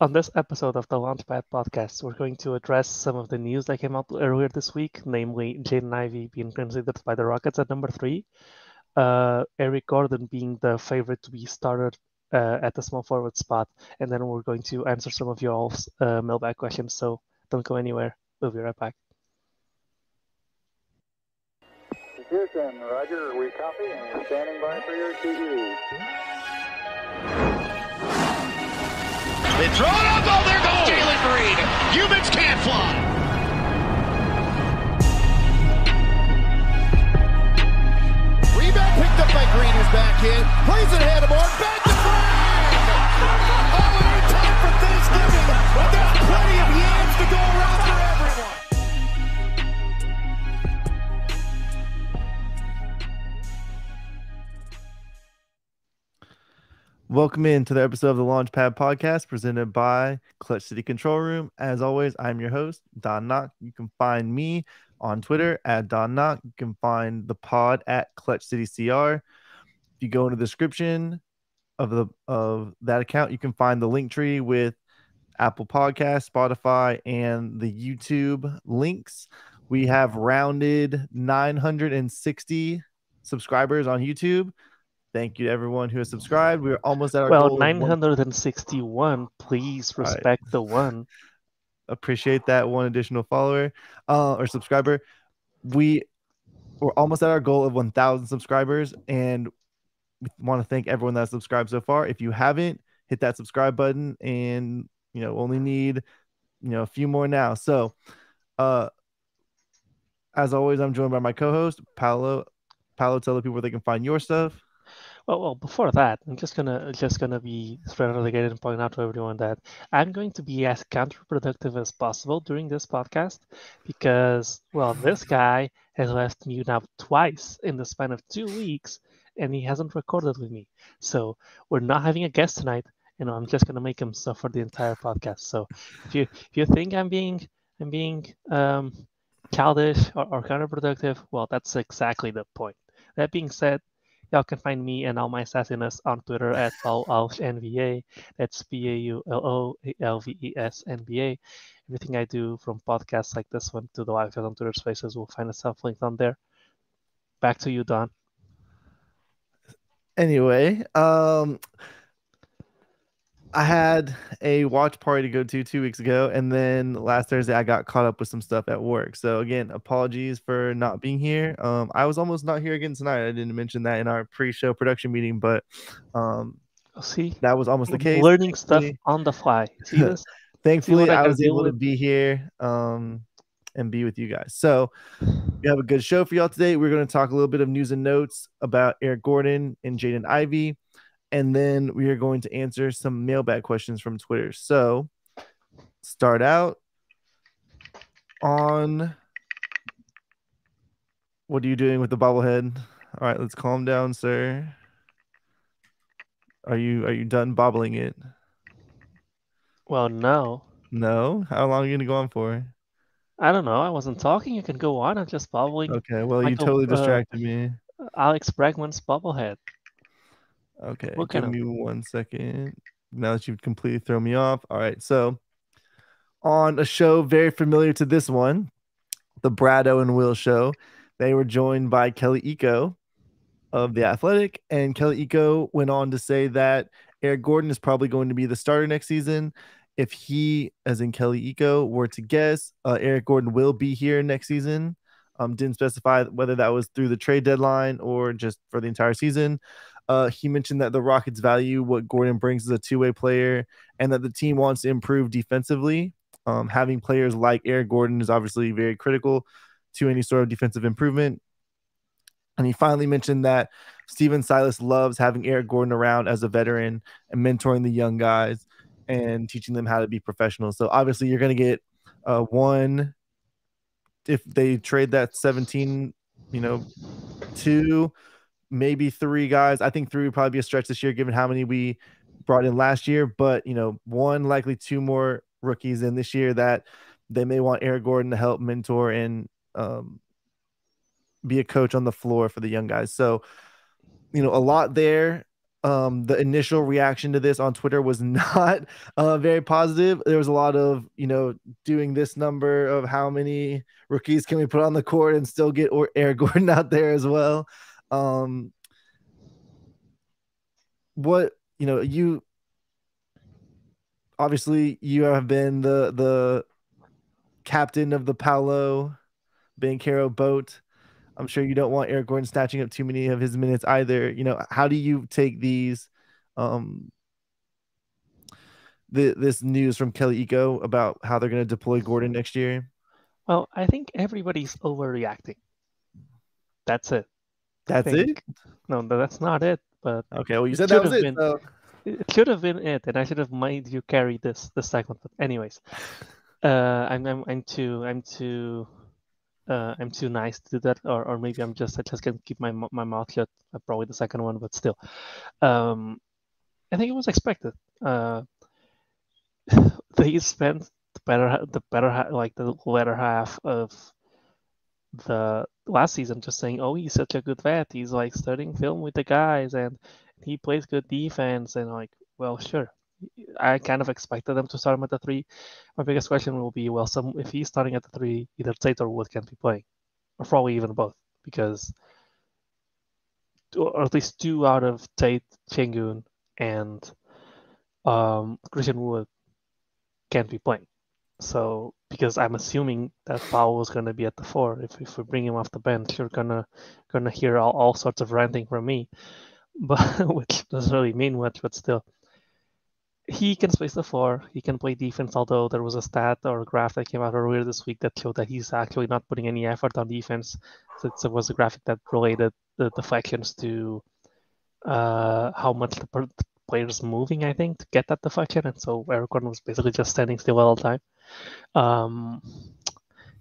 On this episode of the Launchpad podcast, we're going to address some of the news that came out earlier this week, namely Jaden Ivey being considered by the Rockets at number 3, Eric Gordon being the favorite to be started at the small forward spot, and then we're going to answer some of your all's mailbag questions, so don't go anywhere. We'll be right back. Houston, Roger, we copy, and we're standing by for your TE. They throw it up. Oh, there goes Jalen Green. Humans can't fly. Rebound picked up by Green, who's back in. Plays it ahead of more. Back to Green. Oh, it ain't time for Thanksgiving, but there's plenty of yams to go around for everyone. Welcome into the episode of the Launchpad podcast presented by Clutch City Control Room. As always, I'm your host, Don Knock. You can find me on Twitter at Don Knock. You can find the pod at Clutch City CR. If you go into the description of that account, you can find the link tree with Apple Podcasts, Spotify, and the YouTube links. We have rounded 960 subscribers on YouTube. Thank you to everyone who has subscribed. We're almost at our goal. 961. Please respect the one. Appreciate that one additional follower or subscriber. We're almost at our goal of 1,000 subscribers, and we want to thank everyone that subscribed so far. If you haven't, hit that subscribe button, and only need a few more now. So, as always, I'm joined by my co-host Paulo. Paulo, tell the people where they can find your stuff. Well, before that, I'm just gonna be relegated and point out to everyone that I'm going to be as counterproductive as possible during this podcast because, well, this guy has left me now twice in the span of 2 weeks, and he hasn't recorded with me. So we're not having a guest tonight, and I'm just gonna make him suffer the entire podcast. So if you think I'm being childish or counterproductive, well, that's exactly the point. That being said, y'all can find me and all my sassiness on Twitter at Paulo Alves NBA. That's PAULOALVES NBA. Everything I do, from podcasts like this one to the live on Twitter Spaces, will find itself linked on there. Back to you, Don. Anyway, I had a watch party to go to 2 weeks ago, and then last Thursday I got caught up with some stuff at work. So again, apologies for not being here. I was almost not here again tonight. I didn't mention that in our pre-show production meeting, but see, that was almost the case. Learning stuff on the fly. See this? Thankfully, I was able to be here and be with you guys. So we have a good show for y'all today. We're going to talk a little bit of news and notes about Eric Gordon and Jaden Ivey. And then we are going to answer some mailbag questions from Twitter. So start out on what are you doing with the bobblehead? All right, let's calm down, sir. Are you done bobbling it? Well, no. No? How long are you going to go on for? I don't know. I wasn't talking. You can go on. I'm just bobbling. Okay, well, you totally distracted me. Alex Bregman's bobblehead. Okay, give me 1 second. Now that you've completely thrown me off. All right, so on a show very familiar to this one, the Bradeaux and Will show, they were joined by Kelly Iko of The Athletic, and Kelly Iko went on to say that Eric Gordon is probably going to be the starter next season. If he, as in Kelly Iko, were to guess, Eric Gordon will be here next season. Didn't specify whether that was through the trade deadline or just for the entire season. He mentioned that the Rockets value what Gordon brings as a two-way player and that the team wants to improve defensively. Having players like Eric Gordon is obviously very critical to any sort of defensive improvement. And he finally mentioned that Steven Silas loves having Eric Gordon around as a veteran and mentoring the young guys and teaching them how to be professionals. So obviously you're going to get one, if they trade that 17, 2, maybe 3 guys. I think 3 would probably be a stretch this year given how many we brought in last year, but 1, likely 2 more rookies in this year that they may want Eric Gordon to help mentor and be a coach on the floor for the young guys. So, a lot there. the initial reaction to this on Twitter was not very positive. There was a lot of, doing this number of how many rookies can we put on the court and still get Eric Gordon out there as well. You obviously you have been the captain of the Paulo Banchero boat. I'm sure you don't want Eric Gordon snatching up too many of his minutes either. How do you take these, this news from Kelly Iko about how they're going to deploy Gordon next year? Well, I think everybody's overreacting. That's it. That's it? No, that's not it. But okay, well, you said that was it. So. It should have been it, and I should have made you carry this segment. But anyways, I'm too nice to do that, or maybe I just gonna keep my mouth shut. Probably the second one, but still, I think it was expected. They spent the latter half of the last season just saying, "Oh, he's such a good vet. He's like studying film with the guys, and he plays good defense." And like, well, sure. I kind of expected them to start him at the 3. My biggest question will be, well, if he's starting at the 3, either Tate or Wood can't be playing, or probably even both, because, or at least 2 out of Tate, Sengun, and Christian Wood can't be playing. So, because I'm assuming that Paulo is going to be at the 4. If we bring him off the bench, you're gonna hear all sorts of ranting from me, but which doesn't really mean much, but still. He can space the 4. He can play defense, although there was a stat or a graph that came out earlier this week that showed that he's actually not putting any effort on defense. So it was a graphic that related the deflections to how much the player's moving, I think, to get that deflection. And so Eric Gordon was basically just standing still all the time.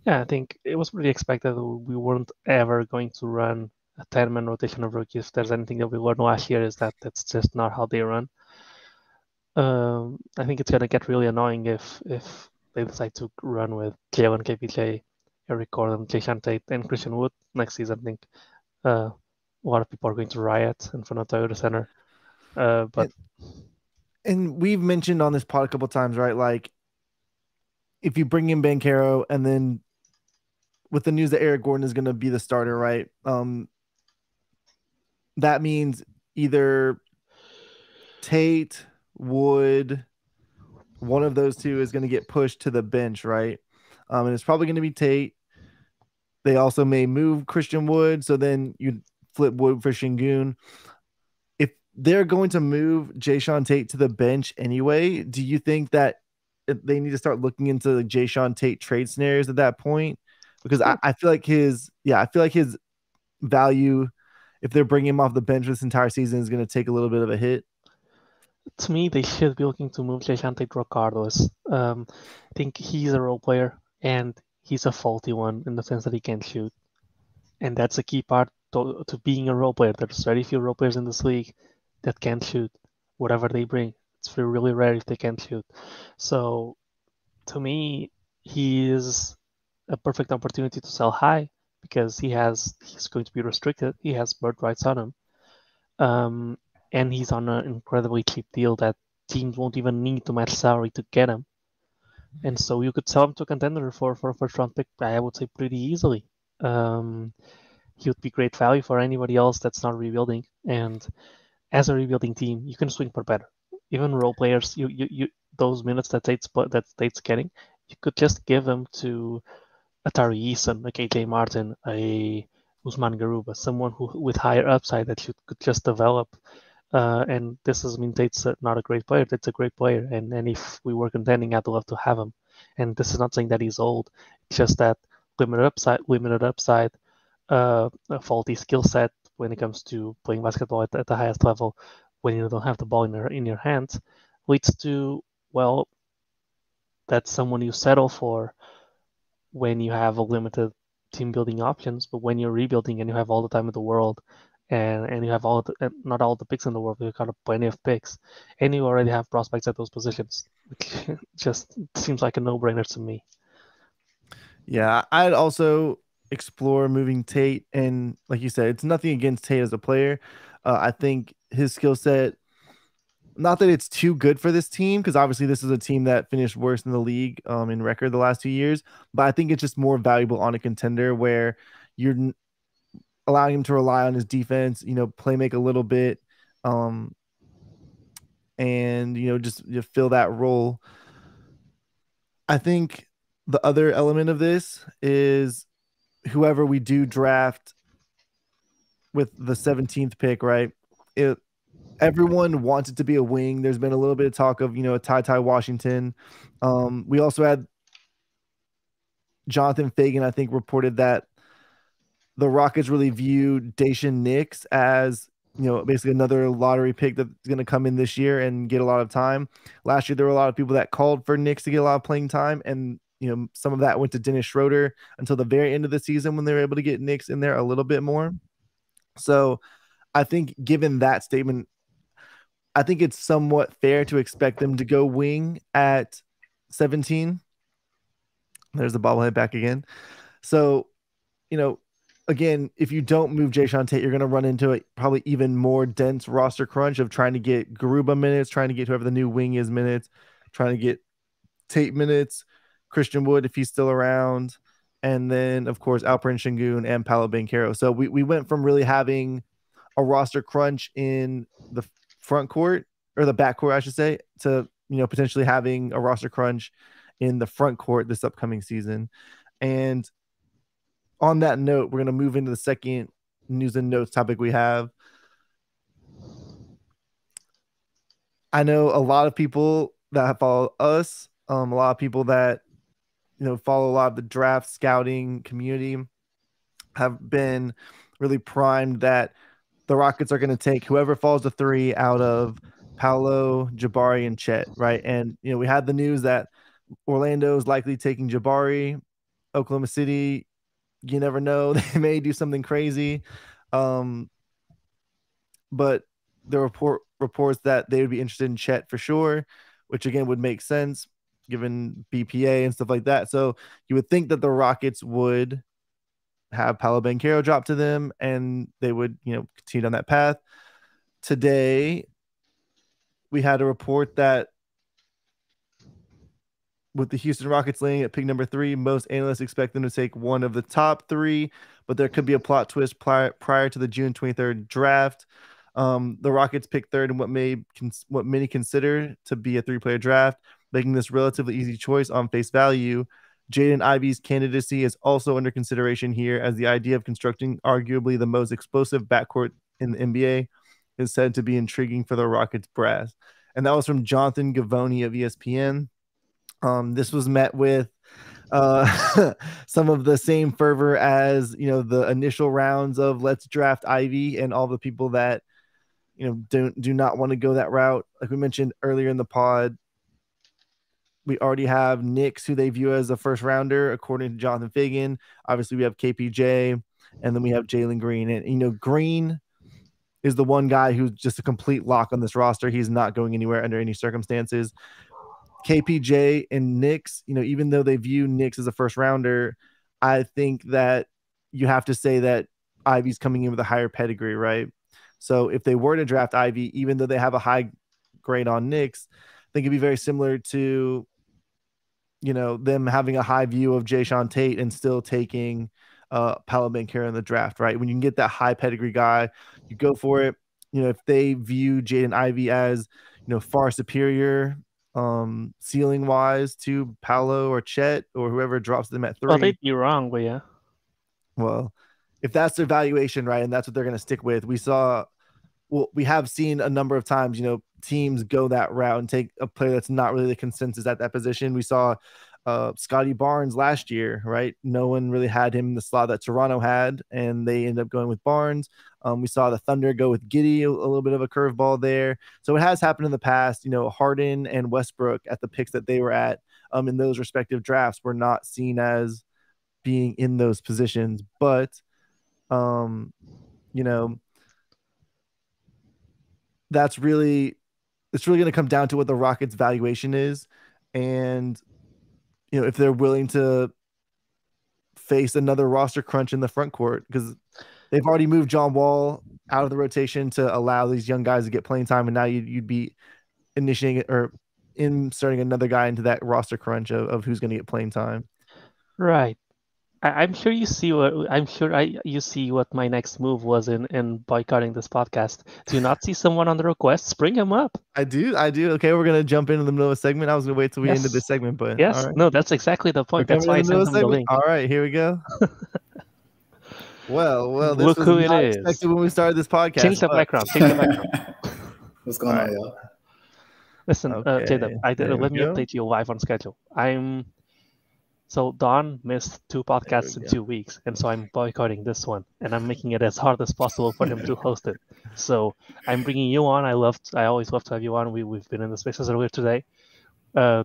Yeah, I think it was pretty expected. We weren't ever going to run a 10-man rotation of rookies. If there's anything that we learned last year is that that's just not how they run. I think it's going to get really annoying if they decide to run with Jalen, KPJ, Eric Gordon, Jason Tate, and Christian Wood next season. I think a lot of people are going to riot in front of Toyota Center. And we've mentioned on this pod a couple of times, right? Like, if you bring in Banchero and then with the news that Eric Gordon is going to be the starter, right? That means either Tate, Wood, one of those two is going to get pushed to the bench, right? And it's probably going to be Tate. They also may move Christian Wood, so then you flip Wood for Sengun. If they're going to move Jason Tate to the bench anyway, do you think that they need to start looking into the Jason Tate trade scenarios at that point? Because I feel like his value, if they're bringing him off the bench this entire season, is going to take a little bit of a hit. To me, they should be looking to move Jason Tate regardless. I think he's a role player, and he's a faulty one in the sense that he can't shoot. And that's a key part to being a role player. There's very few role players in this league that can't shoot, whatever they bring. It's really rare if they can't shoot. So, to me, he is a perfect opportunity to sell high because he's going to be restricted. He has bird rights on him. And he's on an incredibly cheap deal that teams won't even need to match salary to get him. And so you could sell him to a contender for a first-round pick, I would say, pretty easily. He would be great value for anybody else that's not rebuilding. And as a rebuilding team, you can swing for better. Even role players, you those minutes that Tate's getting, you could just give them to a Tari Eason, a KJ Martin, a Usman Garuba, someone with higher upside that you could just develop. And this doesn't mean Tate's not a great player. Tate's a great player. And if we were contending, I'd love to have him. And this is not saying that he's old. It's just that limited upside, a faulty skill set when it comes to playing basketball at the highest level when you don't have the ball in your hands leads to, well, that's someone you settle for when you have a limited team building options. But when you're rebuilding and you have all the time in the world, and you have not all the picks in the world, you've got plenty of picks, and you already have prospects at those positions, which just seems like a no-brainer to me. Yeah, I'd also explore moving Tate, and like you said, it's nothing against Tate as a player. I think his skill set Not that it's too good for this team, because obviously this is a team that finished worse in the league in record the last 2 years. But I think it's just more valuable on a contender where you're allowing him to rely on his defense, play make a little bit, and just fill that role. I think the other element of this is whoever we do draft with the 17th pick, right? Everyone wants it to be a wing. There's been a little bit of talk of, a Ty Washington. We also had Jonathan Fagan, I think, reported that the Rockets really view Daishen Nix as, basically another lottery pick that's going to come in this year and get a lot of time. Last year, there were a lot of people that called for Nix to get a lot of playing time. And, some of that went to Dennis Schroeder until the very end of the season when they were able to get Nix in there a little bit more. So I think given that statement, I think it's somewhat fair to expect them to go wing at 17. There's the bobblehead back again. So, again, if you don't move Jae'Sean Tate, you're going to run into a probably even more dense roster crunch of trying to get Garuba minutes, trying to get whoever the new wing is minutes, trying to get Tate minutes, Christian Wood if he's still around, and then, of course, Alperen Sengun and Paolo Banchero. So we went from really having a roster crunch in the front court, or the back court, I should say, to potentially having a roster crunch in the front court this upcoming season. And on that note, we're going to move into the second news and notes topic we have. I know a lot of people that follow us, a lot of people that follow a lot of the draft scouting community have been really primed that the Rockets are going to take whoever falls to 3 out of Paolo, Jabari, and Chet, right? And we had the news that Orlando is likely taking Jabari. Oklahoma City, you never know, they may do something crazy. But the reports that they would be interested in Chet for sure, which again would make sense given BPA and stuff like that. So you would think that the Rockets would have Paolo Banchero drop to them and they would, continue down that path. Today, we had a report that with the Houston Rockets laying at pick number 3, most analysts expect them to take one of the top 3, but there could be a plot twist prior to the June 23rd draft. The Rockets pick 3rd in what many consider to be a 3-player draft, making this relatively easy choice on face value. Jaden Ivey's candidacy is also under consideration here, as the idea of constructing arguably the most explosive backcourt in the NBA is said to be intriguing for the Rockets brass. And that was from Jonathan Givony of ESPN. This was met with some of the same fervor as the initial rounds of let's draft Ivy, and all the people that do not want to go that route. Like we mentioned earlier in the pod, we already have Nix, who they view as a first rounder, according to Jonathan Fagan. Obviously, we have KPJ, and then we have Jalen Green. And, Green is the one guy who's just a complete lock on this roster. He's not going anywhere under any circumstances. KPJ and Nix, even though they view Nix as a first rounder, I think that you have to say that Ivy's coming in with a higher pedigree, right? So if they were to draft Ivy, even though they have a high grade on Nix, I think it'd be very similar to them having a high view of Jae'Sean Tate and still taking Paolo Banchero in the draft, right? When you can get that high pedigree guy, you go for it. If they view Jaden Ivey as, far superior ceiling wise to Paolo or Chet or whoever drops them at 3. Well, they'd be wrong, but yeah. Well, if that's their valuation, right, and that's what they're going to stick with, we have seen a number of times, teams go that route and take a player that's not really the consensus at that position. We saw Scotty Barnes last year, right? No one really had him in the slot that Toronto had, and they ended up going with Barnes. We saw the Thunder go with Giddey, a little bit of a curveball there. So it has happened in the past. Harden and Westbrook at the picks that they were at in those respective drafts were not seen as being in those positions. But, it's really going to come down to what the Rockets' valuation is. And, if they're willing to face another roster crunch in the front court, because they've already moved John Wall out of the rotation to allow these young guys to get playing time. And now you'd be initiating or inserting another guy into that roster crunch of who's going to get playing time. Right. I'm sure you see you see what my next move was in boycotting this podcast. Do you not see someone on the requests? Bring him up. I do. Okay, we're gonna jump into the middle of a segment. I was gonna wait till we ended this segment, but yes, all right. No, that's exactly the point. That's why I sent him the link. All right, here we go. well, Look this who was it not is. expected when we started this podcast. Change the background. What's going on, y'all? Listen, Jaden, let me update you live on schedule. So Don missed 2 podcasts in 2 weeks, and so I'm boycotting this one, and I'm making it as hard as possible for him to host it. So I'm bringing you on. I always love to have you on. We've been in the spaces earlier today,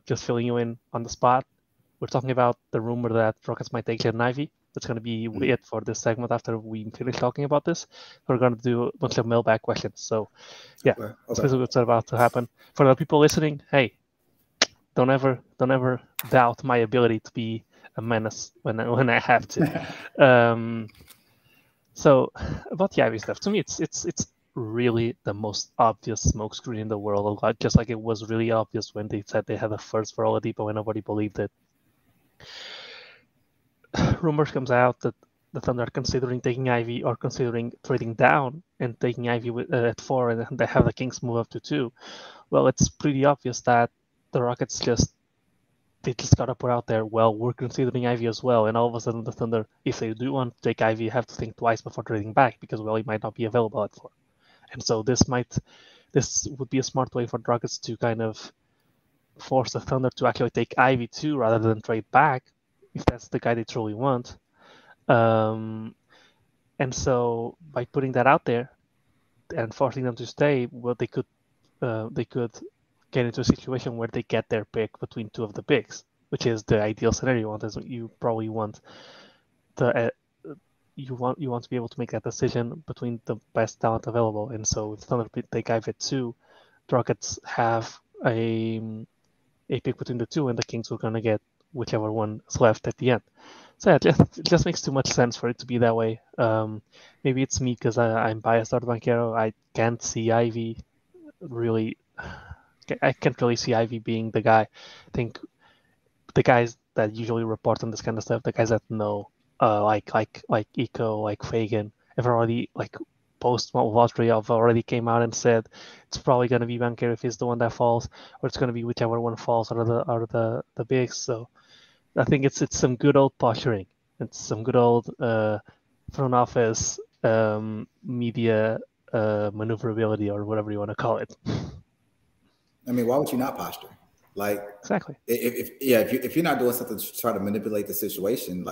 just filling you in on the spot. We're talking about the rumor that Rockets might take Jaden Ivey. That's going to be it for this segment. After we finish talking about this, we're going to do a bunch of mailbag questions. So yeah, this is what's about to happen. For the people listening, hey, don't ever doubt my ability to be a menace when I have to. So about the Ivy stuff, to me, it's really the most obvious smokescreen in the world. Just like it was really obvious when they said they had a first for Oladipo and nobody believed it. Rumors comes out that the Thunder are considering taking Ivy or considering trading down and taking Ivy at 4, and they have the Kings move up to 2. Well, it's pretty obvious that the Rockets just gotta put out there, well, we're considering Ivy as well, and all of a sudden the Thunder, if they do want to take Ivy, have to think twice before trading back because, well, he might not be available at 4. And so this would be a smart way for the Rockets to kind of force the Thunder to actually take Ivy too, rather than trade back, if that's the guy they truly want. And so by putting that out there and forcing them to stay, well, they could get into a situation where they get their pick between 2 of the picks, which is the ideal scenario. You probably want you want to be able to make that decision between the best talent available. And so if Thunder take Ivy at 2, the Rockets have a pick between the 2, and the Kings are going to get whichever one is left at the end. So yeah, it just makes too much sense for it to be that way. Maybe it's me because I'm biased toward Banchero. I can't see Ivy really. I can't really see Ivy being the guy. I think the guys that usually report on this kind of stuff, the guys that know, like Eco, like Fagan, have already post lottery have already came out and said it's probably going to be Banchero if he's the one that falls, or it's going to be whichever one falls out of the bigs. So I think it's some good old posturing. It's some good old front office media maneuverability, or whatever you want to call it. I mean, why would you not posture? Exactly. If you're not doing something to try to manipulate the situation,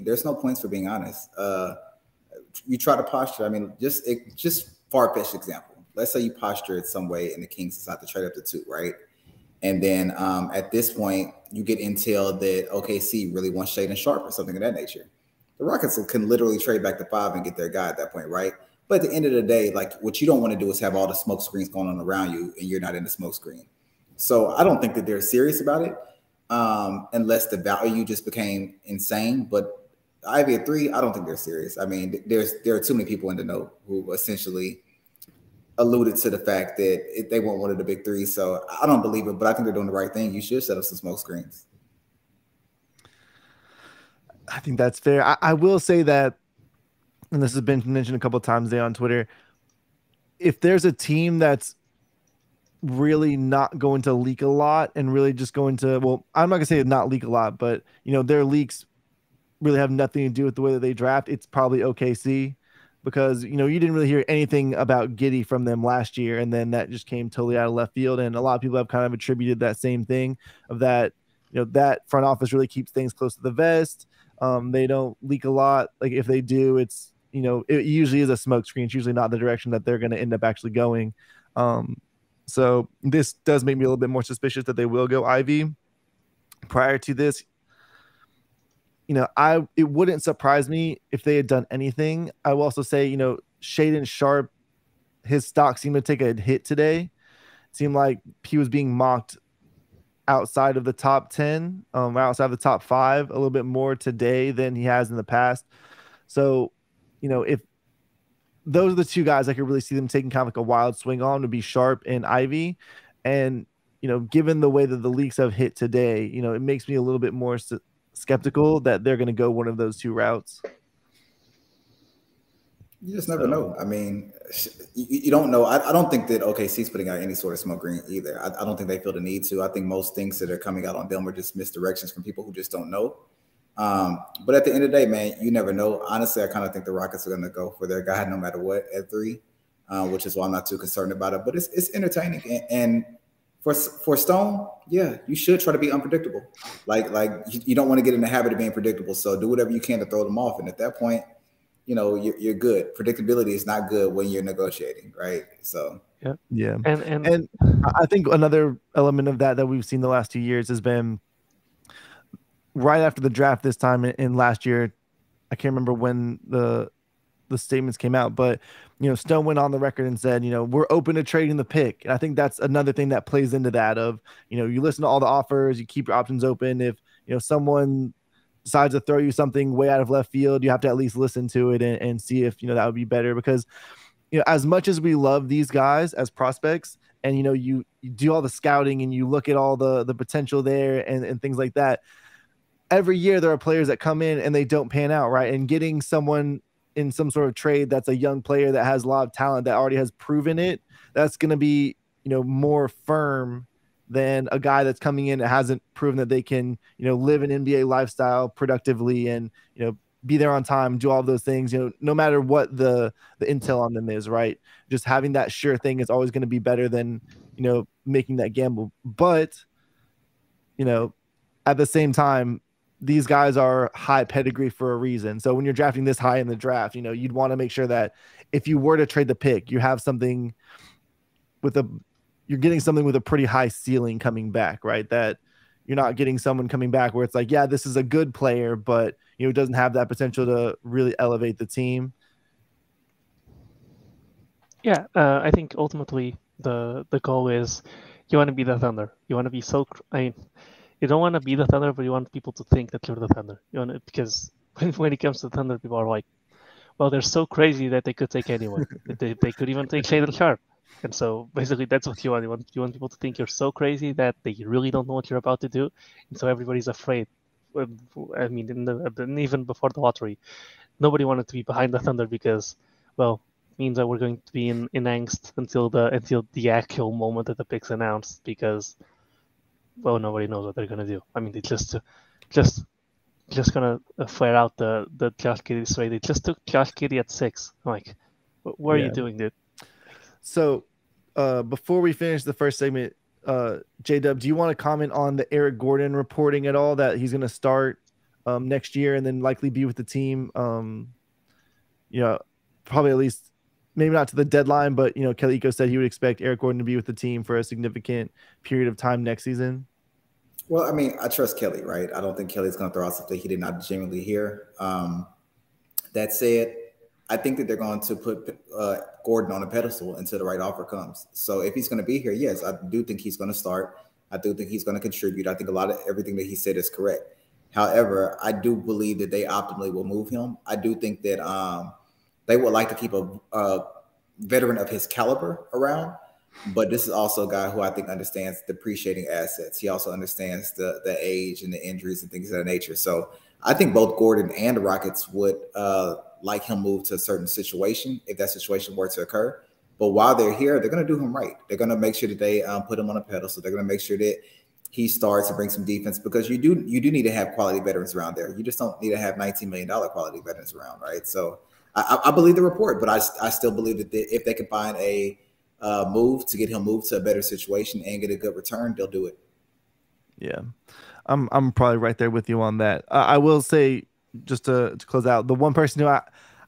there's no points for being honest. You try to posture. I mean, just far-fetched example. Let's say you posture it some way and the Kings decide to trade up to 2, right? And then at this point, you get intel that OKC really wants Shaden Sharp or something of that nature. The Rockets can literally trade back to 5 and get their guy at that point, right? But at the end of the day, what you don't want to do is have all the smoke screens going on around you and you're not in the smoke screen. So I don't think that they're serious about it unless the value just became insane. But Ivy at 3, I don't think they're serious. I mean, there are too many people in the know who essentially alluded to the fact that they want one of the big 3. So I don't believe it, but I think they're doing the right thing. You should set up some smoke screens. I think that's fair. I will say that, and this has been mentioned a couple of times today on Twitter, if there's a team that's really not going to leak a lot and really just going to, well, I'm not going to say not leak a lot, but, their leaks really have nothing to do with the way that they draft, it's probably OKC, because, you didn't really hear anything about Giddey from them last year, and then that just came totally out of left field, and a lot of people have kind of attributed that same thing of that, that front office really keeps things close to the vest. They don't leak a lot. If they do, it's, it usually is a smoke screen. It's usually not the direction that they're going to end up actually going. So this does make me a little bit more suspicious that they will go Ivy. Prior to this, it wouldn't surprise me if they had done anything. I will also say, Shaden Sharp, his stock seemed to take a hit today. It seemed like he was being mocked outside of the top 10, outside of the top 5 a little bit more today than he has in the past. So, if those are the 2 guys I could really see them taking kind of like a wild swing on, would be Sharp and Ivy. And, given the way that the leaks have hit today, it makes me a little bit more skeptical that they're going to go one of those two routes. You just never know. I mean, you don't know. I don't think that OKC's putting out any sort of smoke green either. I don't think they feel the need to. I think most things that are coming out on them are just misdirections from people who just don't know. But at the end of the day, man, you never know. Honestly, I kind of think the Rockets are going to go for their guy no matter what at 3, which is why I'm not too concerned about it. But it's entertaining. And for Stone, yeah, you should try to be unpredictable. Like you don't want to get in the habit of being predictable. So do whatever you can to throw them off. And at that point, you're good. Predictability is not good when you're negotiating, right? So yeah. And I think another element of that we've seen the last 2 years has been right after the draft this time in last year. I can't remember when the statements came out, but Stone went on the record and said, we're open to trading the pick. And I think that's another thing that plays into that of, you listen to all the offers, you keep your options open. If, someone decides to throw you something way out of left field, you have to at least listen to it and see if, that would be better. Because, as much as we love these guys as prospects and, you do all the scouting and you look at all the potential there and things like that, every year there are players that come in and they don't pan out, right? And getting someone in some sort of trade that's a young player that has a lot of talent that already has proven it, that's going to be, more firm than a guy that's coming in that hasn't proven that they can, live an NBA lifestyle productively and, be there on time, do all those things, no matter what the intel on them is, right? Just having that sure thing is always going to be better than, making that gamble. But, at the same time, these guys are high pedigree for a reason. So when you're drafting this high in the draft, you'd want to make sure that if you were to trade the pick, you have something you're getting something with a pretty high ceiling coming back, right? That you're not getting someone coming back where it's like, yeah, this is a good player, but it doesn't have that potential to really elevate the team. Yeah, I think ultimately the goal is you want to be the Thunder. You want to be you don't want to be the Thunder, but you want people to think that you're the Thunder. Because when it comes to the Thunder, people are like, well, they're so crazy that they could take anyone. they could even take Shaden Sharp. And so basically that's what you want. You want people to think you're so crazy that they really don't know what you're about to do. And so everybody's afraid. I mean, even before the lottery, nobody wanted to be behind the Thunder because, well, it means that we're going to be in angst until the actual moment that the pick's announced because, well, nobody knows what they're going to do. I mean, they just going to flare out the Josh Giddey trade. They just took Josh Giddey at 6. I'm like, what are you doing, dude? So before we finish the first segment, J-Dub, do you want to comment on the Eric Gordon reporting at all that he's going to start next year and then likely be with the team? Probably at least maybe not to the deadline, but Kelly Iko said he would expect Eric Gordon to be with the team for a significant period of time next season. Well, I mean, I trust Kelly, right? I don't think Kelly's going to throw out something he did not genuinely hear. That said, I think that they're going to put Gordon on a pedestal until the right offer comes. So if he's going to be here, yes, I do think he's going to start. I do think he's going to contribute. I think a lot of everything that he said is correct. However, I do believe that they optimally will move him. I do think that they would like to keep a veteran of his caliber around. But this is also a guy who I think understands depreciating assets. He also understands the age and the injuries and things of that nature. So I think both Gordon and the Rockets would like him move to a certain situation if that situation were to occur. But while they're here, they're going to do him right. They're going to make sure that they put him on a pedestal. They're going to make sure that he starts to bring some defense because you do need to have quality veterans around there. You just don't need to have $19 million quality veterans around, right? So I believe the report, but I still believe that if they can find a move to get him moved to a better situation and get a good return, they'll do it. Yeah, I'm probably right there with you on that. I will say, just to close out, the one person who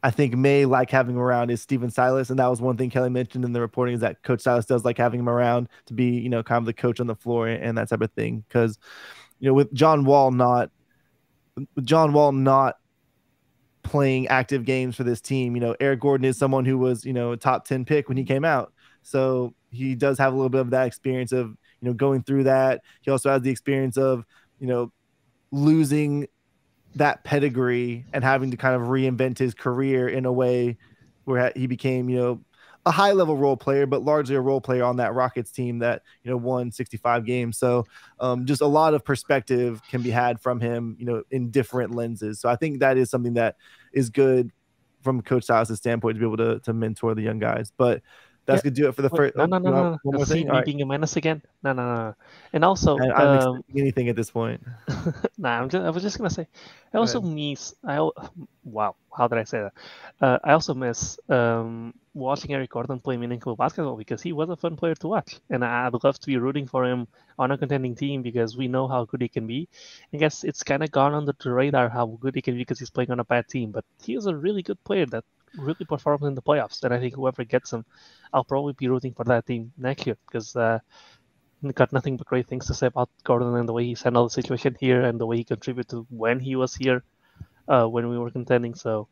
I think may like having him around is Stephen Silas, and that was one thing Kelly mentioned in the reporting is that Coach Silas does like having him around to be, kind of the coach on the floor and that type of thing. Because, with John Wall not playing active games for this team, Eric Gordon is someone who was, a top 10 pick when he came out. So he does have a little bit of that experience of, going through that. He also has the experience of, losing that pedigree and having to kind of reinvent his career in a way where he became, a high-level role player, but largely a role player on that Rockets team that, won 65 games. So just a lot of perspective can be had from him, in different lenses. So I think that is something that is good from Coach Silas' standpoint to be able to mentor the young guys. But that's going to do it for the first. No. One more See thing? me being a menace again? No. And also, I'm expecting anything at this point. I was just gonna say, I also miss. Wow, how did I say that? I also miss watching Eric Gordon play meaningful basketball because he was a fun player to watch, and I'd love to be rooting for him on a contending team because we know how good he can be. I guess it's kind of gone under the radar how good he can be because he's playing on a bad team, but he is a really good player that really performs in the playoffs, and I think whoever gets him, I'll probably be rooting for that team next year because. Got nothing but great things to say about Gordon and the way he's handled the situation here and the way he contributed when he was here, when we were contending. So,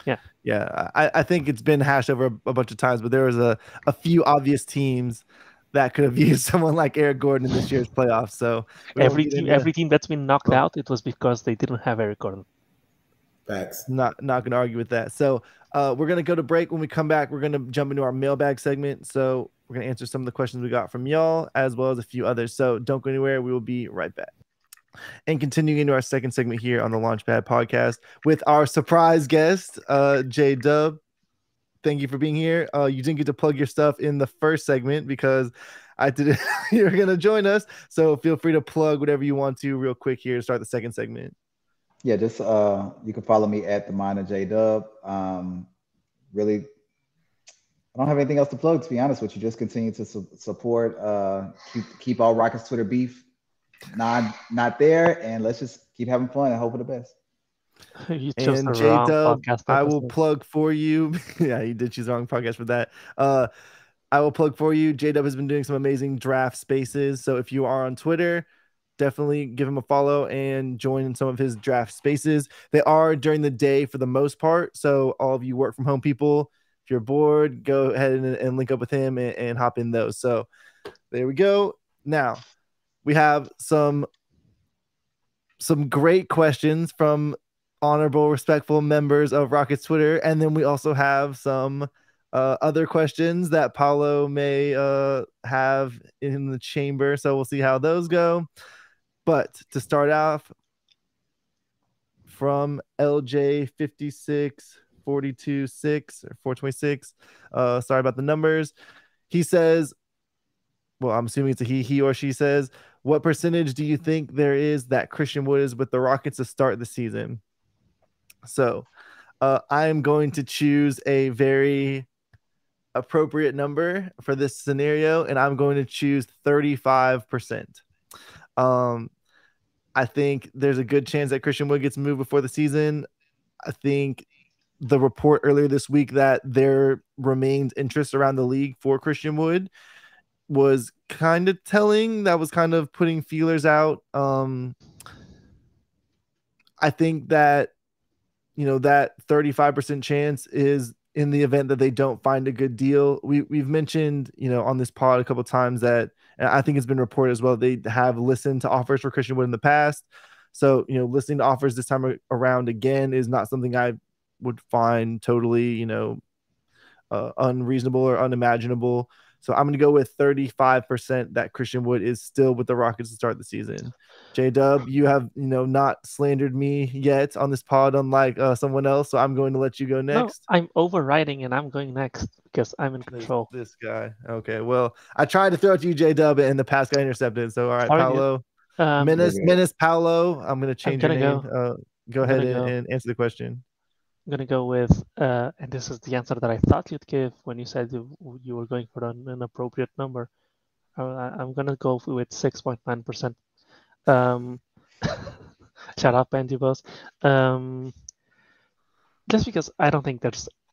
yeah. Yeah, I think it's been hashed over a bunch of times, but there was a few obvious teams that could have used someone like Eric Gordon in this year's playoffs. So every team that's been knocked out, it was because they didn't have Eric Gordon. Facts. Not going to argue with that. So we're going to go to break. When we come back, we're going to jump into our mailbag segment. So we're going to answer some of the questions we got from y'all, as well as a few others. So don't go anywhere. We will be right back. And continuing into our second segment here on the Launchpad podcast with our surprise guest, Dubb. Thank you for being here. You didn't get to plug your stuff in the first segment because I didn't. You're going to join us. So feel free to plug whatever you want to real quick here to start the second segment. Yeah, just you can follow me at the Minor Dubb. Really, I don't have anything else to plug, to be honest with you. Just continue to support, keep all Rockets Twitter beef not there, and let's just keep having fun and hope for the best. You chose the wrong podcast. I will plug for you. Yeah, you did choose the wrong podcast for that. I will plug for you. Dubb has been doing some amazing draft spaces. So if you are on Twitter, definitely give him a follow and join in some of his draft spaces. They are during the day for the most part. So all of you work from home people, if you're bored, go ahead and link up with him and hop in those. So there we go. Now we have some great questions from honorable, respectful members of Rockets Twitter. And then we also have some other questions that Paulo may have in the chamber. So we'll see how those go. But to start off, from LJ 56 42 6 or 426, sorry about the numbers. He says, well, I'm assuming it's a he or she says, what percentage do you think there is that Christian Wood is with the Rockets to start the season? So I am going to choose a very appropriate number for this scenario, and I'm going to choose 35%. I think there's a good chance that Christian Wood gets moved before the season. I think the report earlier this week that there remains interest around the league for Christian Wood was kind of telling. That was kind of putting feelers out. I think that, that 35% chance is in the event that they don't find a good deal. We've mentioned, on this pod a couple of times that, and I think it's been reported as well, they have listened to offers for Christian Wood in the past. So, listening to offers this time around again is not something I would find totally, unreasonable or unimaginable. So I'm going to go with 35% that Christian Wood is still with the Rockets to start the season. Dubb, you have, not slandered me yet on this pod, unlike someone else. So I'm going to let you go next. No, I'm overriding and I'm going next because I'm in control. This guy. Okay. Well, I tried to throw it to you, Dubb, and the pass got intercepted. So, all right, Paulo. Menace Paulo. I'm going to change your name. Go ahead and answer the question. I'm going to go with, and this is the answer that I thought you'd give when you said you were going for an appropriate number. I'm going to go with 6.9%. Shut up, Andy Boss. Just because I don't think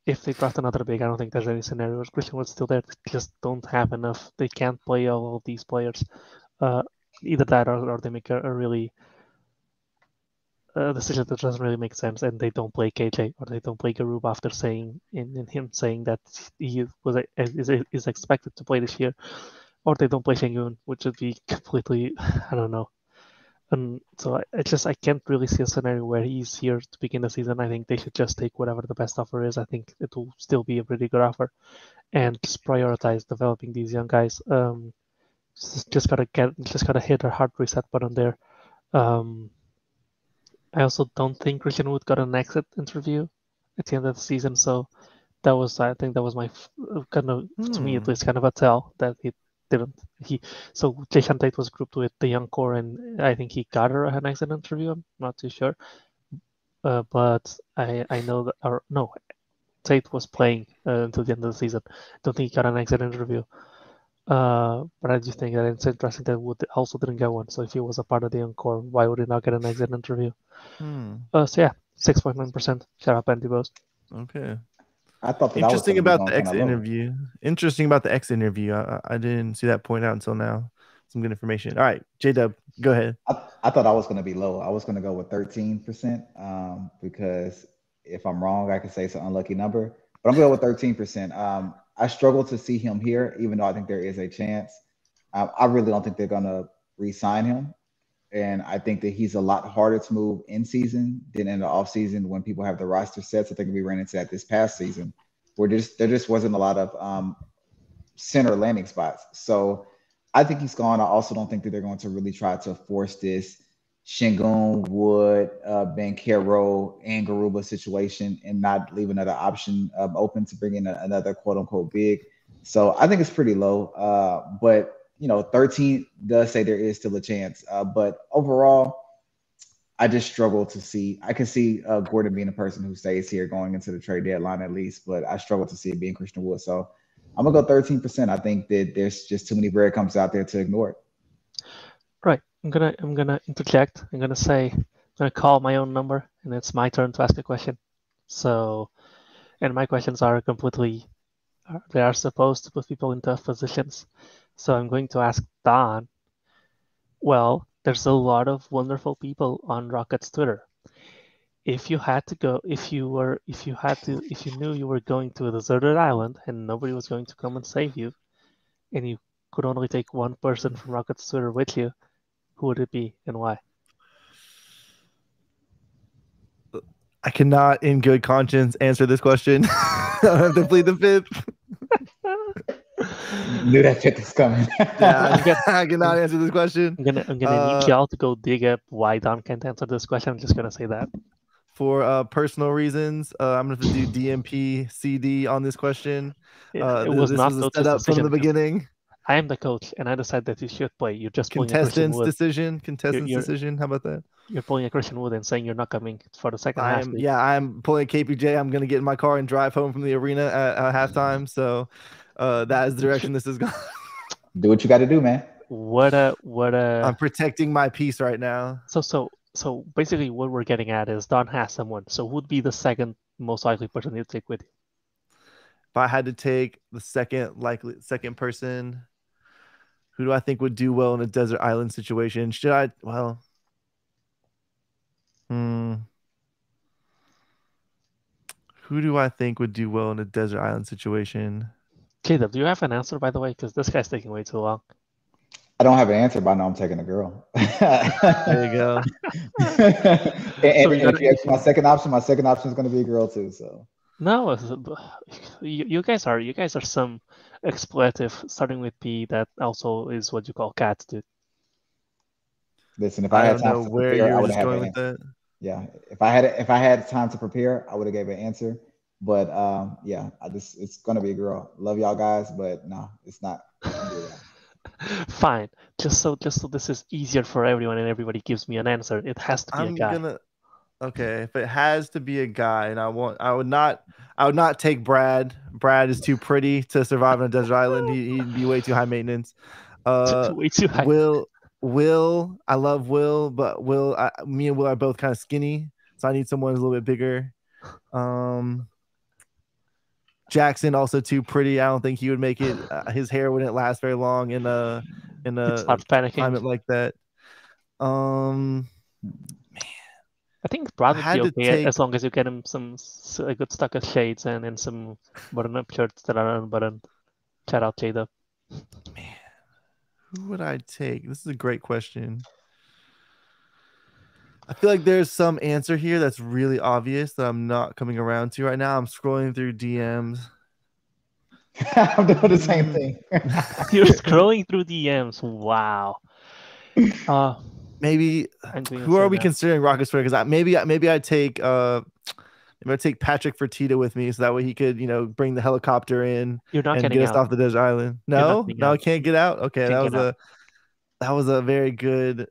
if they draft another big, I don't think there's any scenario where Christian Wood's still there. They just don't have enough. They can't play all of these players. Either that or they make a really decision that doesn't really make sense, and they don't play KJ or they don't play Garub after saying him saying that he is expected to play this year, or they don't play Şengün, which would be completely, I don't know. And so I can't really see a scenario where he's here to begin the season. I think they should just take whatever the best offer is. I think it will still be a pretty good offer, and just prioritize developing these young guys. Just gotta hit a hard reset button there. I also don't think Christian Wood got an exit interview at the end of the season, so I think that was my kind of to me at least kind of a tell that he didn't. So Jason Tate was grouped with the young core, and I think he got an exit interview. I'm not too sure, but I know that Tate was playing until the end of the season. Don't think he got an exit interview. But I just think that it's interesting that Wood also didn't get one. So if he was a part of the young core, why would he not get an exit interview? So yeah, 6.9%. Shout out Andy Bose. Okay. I thought that interesting about the exit interview. Interesting about the exit interview. I didn't see that point out until now. Some good information. All right, J-Dub, go ahead. I thought I was going to be low. I was going to go with 13% because if I'm wrong, I could say it's an unlucky number. But I'm going to go with 13%. I struggle to see him here, even though I think there is a chance. I really don't think they're going to re-sign him. And I think that he's a lot harder to move in season than in the off season when people have the roster sets. I think we ran into that this past season where there just wasn't a lot of center landing spots. So I think he's gone. I also don't think that they're going to really try to force this Şengün, Wood, Banchero, and Garuba situation and not leave another option open to bring in another quote-unquote big. So I think it's pretty low. But 13 does say there is still a chance. But overall, I just struggle to see. I can see Gordon being a person who stays here going into the trade deadline at least, but I struggle to see it being Christian Wood. So I'm going to go 13%. I think that there's just too many breadcrumbs out there to ignore it. Right. I'm gonna interject. I'm gonna call my own number, and it's my turn to ask a question. So, and my questions are they are supposed to put people in tough positions. So I'm going to ask Don. Well, there's a lot of wonderful people on Rocket's Twitter. If you knew you were going to a deserted island and nobody was going to come and save you, and you could only take one person from Rocket's Twitter with you, who would it be and why? I cannot, in good conscience, answer this question. I have to plead the fifth. Knew that fifth was coming. I cannot answer this question. I'm gonna need y'all to go dig up why Don can't answer this question. I'm just gonna say that. For personal reasons, I'm going to do DMP CD on this question. It was this not was a setup from the beginning. I am the coach, and I decide that you should play. You're just contestants decision. How about that? You're pulling a Christian Wood and saying you're not coming for the second half. I'm pulling KPJ. I'm going to get in my car and drive home from the arena at halftime. So that is the direction this is going. Do what you got to do, man. I'm protecting my peace right now. So basically, what we're getting at is Don has someone. So who would be the second most likely person you take with you? If I had to take the second person, who do I think would do well in a desert island situation? Should I? Well, who do I think would do well in a desert island situation? Caleb, do you have an answer, by the way? Because this guy's taking way too long. I don't have an answer, but I know I'm taking a girl. There you go. and if you ask my second option is going to be a girl too. So no, you guys are some expletive starting with P that also is what you call cats, dude. Listen, if I had time to prepare, I would have going with that. Yeah, if I had time to prepare, I would have gave an answer. But it's going to be a girl. Love y'all guys, but no, it's not. Fine. Just so this is easier for everyone and everybody gives me an answer. It has to be a guy. Okay, if it has to be a guy, and I would not take Brad. Brad is too pretty to survive on a desert island. He'd be way too high maintenance. Way too high. Will, I love Will, but me and Will are both kind of skinny, so I need someone who's a little bit bigger. Jackson also too pretty. I don't think he would make it. His hair wouldn't last very long in a climate like that. Man, I think Brad would be okay as long as you get him a good stock of shades and some button-up shirts that are unbuttoned. Shout out Jada. Man, who would I take? This is a great question. I feel like there's some answer here that's really obvious that I'm not coming around to right now. I'm scrolling through DMs. I'm doing the same thing. You're scrolling through DMs. Wow. Maybe who are we considering Rockets for? Because maybe I take Patrick Fertitta with me, so that way he could bring the helicopter in and get us off the desert island. No, I can't get out. Okay, that was a very good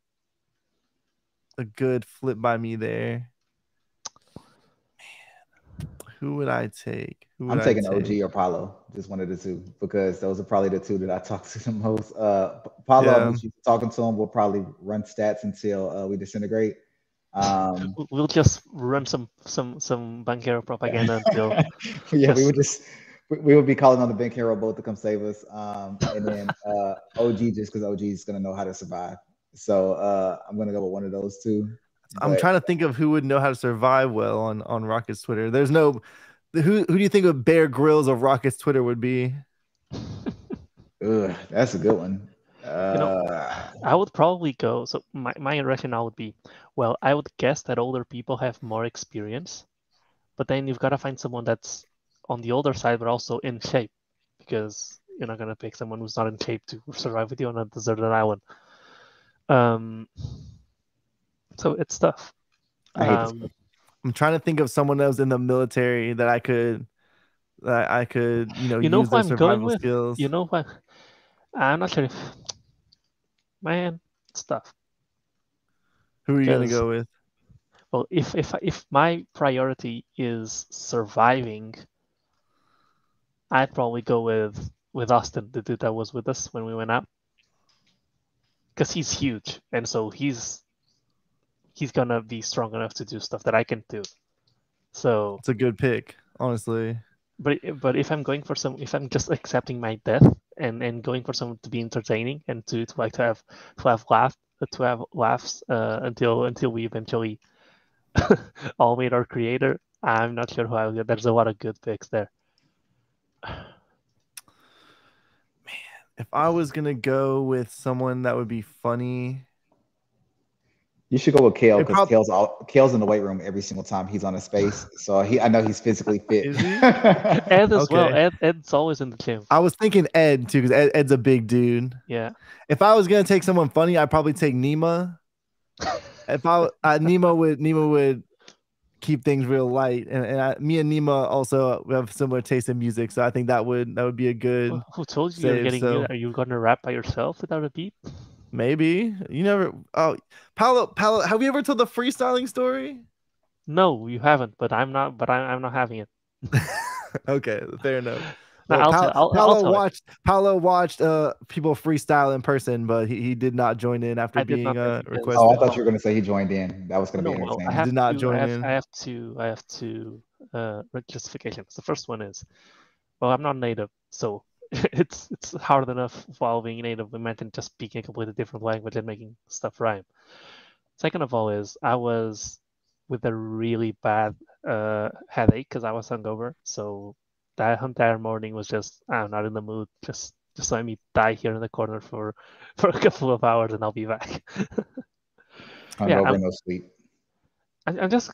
flip by me there. Man, who would I take? I'm taking OG or Paulo, just one of the two, because those are probably the two that I talk to the most. Paulo, talking to him, will probably run stats until we disintegrate. We'll just run some bank hero propaganda until. Yeah, we would be calling on the bank hero boat to come save us, and then OG just because OG is gonna know how to survive. So I'm gonna go with one of those two. I'm trying to think of who would know how to survive well on Rockets Twitter. There's no. Who do you think of Bear Grylls of Rockets Twitter would be? That's a good one. I would probably go. So my rationale would be, well, I would guess that older people have more experience, but then you've got to find someone that's on the older side but also in shape, because you're not gonna pick someone who's not in shape to survive with you on a deserted island. So it's tough. I hate this book. I'm trying to think of someone that was in the military that I could use their survival skills. You know what? I'm not sure if. Man, it's tough. Who are you gonna go with? Well, if my priority is surviving, I'd probably go with Austin, the dude that was with us when we went out, because he's huge, and so he's gonna be strong enough to do stuff that I can do. So it's a good pick, honestly. But if I'm going for if I'm just accepting my death and going for someone to be entertaining and to have laughs until we eventually all meet our creator, I'm not sure who I will get. There's a lot of good picks there. Man, if I was gonna go with someone that would be funny. You should go with Kale, because Kale's in the weight room every single time he's on a space. So I know he's physically fit. Is he? Ed as well. Ed's always in the gym. I was thinking Ed too, because Ed's a big dude. Yeah. If I was gonna take someone funny, I'd probably take Nima. If Nima would keep things real light, and me and Nima also have similar taste in music, so I think that would be a good. Who told you you're getting good? Are you gonna rap by yourself without a beat? Maybe. You never. Oh, Paulo, have you ever told the freestyling story? No, you haven't. But I'm not having it. Okay, fair enough. Well, Paulo watched people freestyle in person, but he did not join in after being requested. Oh, I thought you were going to say he joined in. That was going to be entertaining. He did not join in. I have two justifications. The first one is, well, I'm not native, so it's hard enough while being native. Imagine just speaking a completely different language and making stuff rhyme. Second of all is, I was with a really bad headache because I was hungover, so that entire morning was just, I'm not in the mood. Just let me die here in the corner for a couple of hours and I'll be back. Hungover, no sleep. I'm just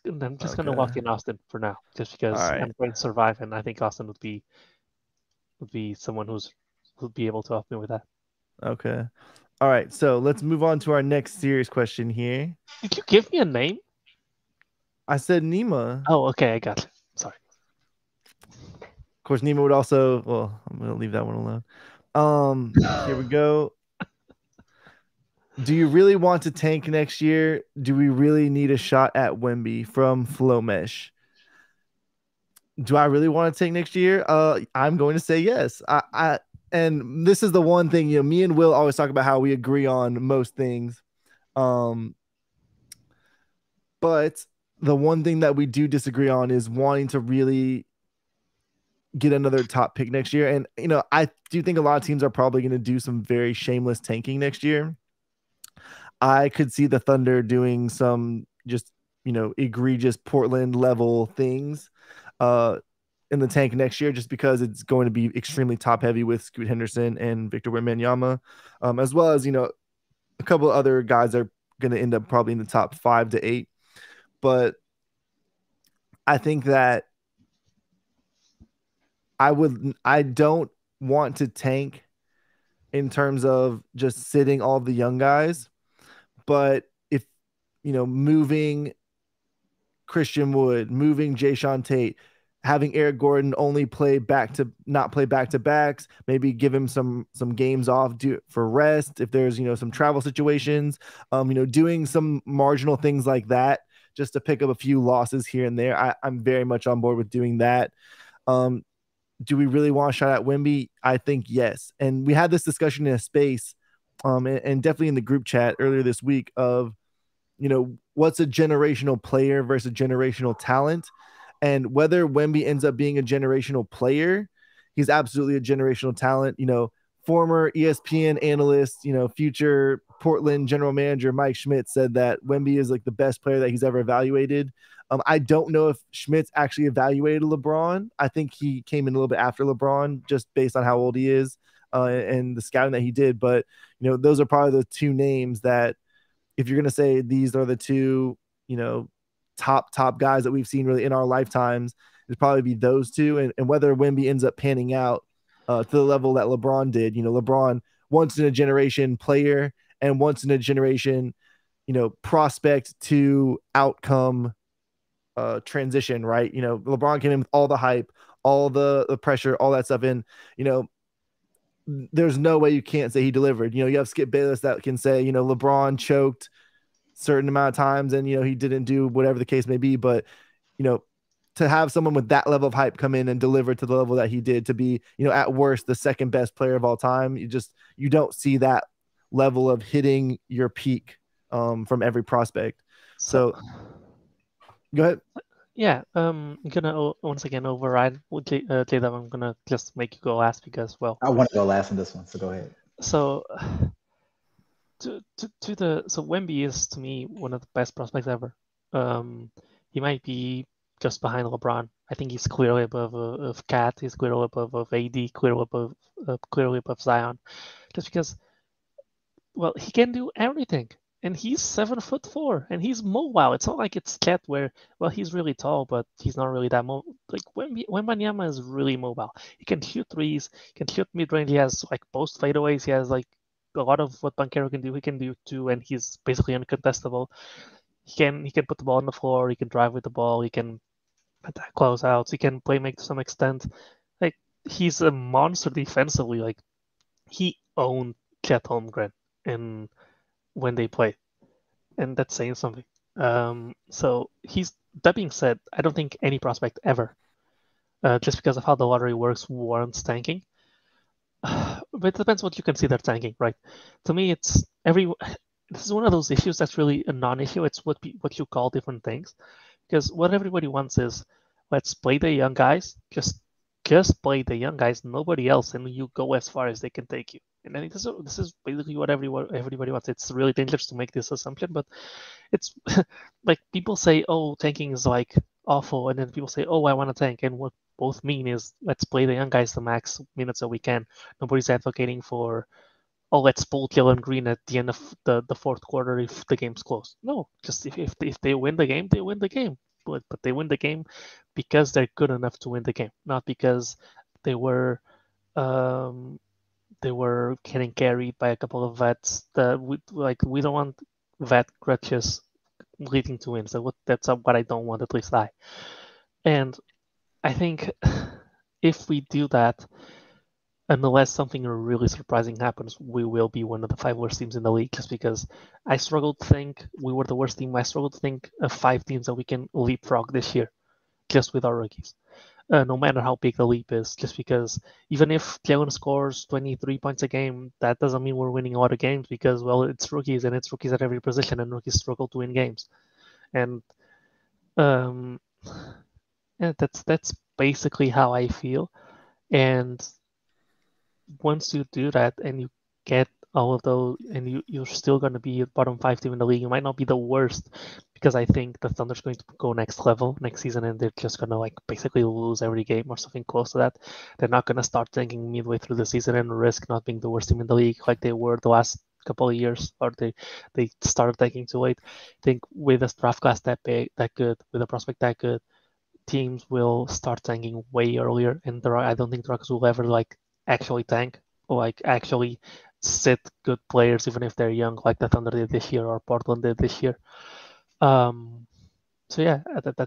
gonna walk in Austin for now, just because I'm going to survive, and I think Austin would be someone who'd be able to help me with that. Okay. All right. So let's move on to our next serious question here. Did you give me a name? I said Nima. Oh, okay. I got it. Sorry. Of course, Nima would also. Well, I'm gonna leave that one alone. Here we go. Do you really want to tank next year? Do we really need a shot at Wemby from Flowmesh? Do I really want to tank next year? I'm going to say yes. And this is the one thing, me and Will always talk about how we agree on most things. But the one thing that we do disagree on is wanting to really get another top pick next year. And, I do think a lot of teams are probably going to do some very shameless tanking next year. I could see the Thunder doing some just, egregious Portland level things in the tank next year, just because it's going to be extremely top heavy with Scoot Henderson and Victor Wembanyama, as well as, a couple of other guys are going to end up probably in the top 5 to 8. but I think that I don't want to tank in terms of just sitting all the young guys, but if, moving Christian Wood, moving Jayshawn Tate, having Eric Gordon only not play back to backs, maybe give him some games off for rest if there's some travel situations, doing some marginal things like that just to pick up a few losses here and there. I'm very much on board with doing that. Do we really want a shot at Wemby? I think yes. And we had this discussion in a space, and definitely in the group chat earlier this week of, what's a generational player versus generational talent, and whether Wemby ends up being a generational player. He's absolutely a generational talent. Former ESPN analyst, future Portland general manager Mike Schmidt said that Wemby is like the best player that he's ever evaluated. I don't know if Schmitz actually evaluated LeBron. I think he came in a little bit after LeBron just based on how old he is and the scouting that he did. But, those are probably the two names that if you're going to say these are the two, top guys that we've seen really in our lifetimes, it'd probably be those two. And whether Wemby ends up panning out to the level that LeBron did, LeBron once in a generation player and once in a generation, prospect to outcome transition, right? LeBron came in with all the hype, all the pressure, all that stuff. And, there's no way you can't say he delivered. You have Skip Bayless that can say, LeBron choked certain amount of times and, he didn't do whatever the case may be. But, to have someone with that level of hype come in and deliver to the level that he did, to be, at worst, the second best player of all time, you don't see that level of hitting your peak from every prospect. So go ahead. Yeah, I'm gonna once again override with Jaden. I'm gonna just make you go last because, well, I want to go last on this one, so go ahead. So, so Wemby is to me one of the best prospects ever. He might be just behind LeBron. I think he's clearly above of Cat. He's clearly above of AD. Clearly above Zion, just because, well, he can do everything. And he's 7'4", and he's mobile. It's not like it's Cat where, well, he's really tall, but he's not really that mobile. Like Wembanyama is really mobile. He can shoot threes, he can shoot mid-range. He has like post fadeaways. He has like a lot of what Banchero can do. He can do too, and he's basically uncontestable. He can put the ball on the floor. He can drive with the ball. He can attack closeouts. He can play make to some extent. Like he's a monster defensively. Like he owned Chet Holmgren and when they play, and that's saying something. So that being said, I don't think any prospect ever, just because of how the lottery works, warrants tanking. But it depends what you consider tanking, right? To me, this is one of those issues that's really a non-issue. It's what you call different things, because what everybody wants is, let's play the young guys, just play the young guys, nobody else, and you go as far as they can take you. And I think this is basically what everybody wants. It's really dangerous to make this assumption, but it's like people say, oh, tanking is like awful, and then people say, oh, I want to tank, and what both mean is let's play the young guys the max minutes that we can. Nobody's advocating for, oh, let's pull Jalen Green at the end of the fourth quarter if the game's close. No, just if they win the game, they win the game. But they win the game because they're good enough to win the game, not because they were getting carried by a couple of vets. We don't want vet crutches leading to wins. That's what I don't want, at least I. And I think if we do that, unless something really surprising happens, we will be one of the 5 worst teams in the league, just because I struggle to think we were the worst team. I struggle to think of 5 teams that we can leapfrog this year just with our rookies. No matter how big the leap is, just because even if Jalen scores 23 points a game, that doesn't mean we're winning a lot of games, because, well, it's rookies, and it's rookies at every position, and rookies struggle to win games. And that's basically how I feel. And once you do that and you get all of those, and you're still going to be a bottom 5 team in the league, you might not be the worst, because I think the Thunder's going to go next level next season, and they're just going to like basically lose every game or something close to that. They're not going to start tanking midway through the season and risk not being the worst team in the league like they were the last couple of years, or they started taking too late. I think with a draft class that big, that good, with a prospect that good, teams will start tanking way earlier, and I don't think the Rockets will ever like actually tank, or like actually sit good players even if they're young, like the Thunder did this year or Portland did this year. So yeah,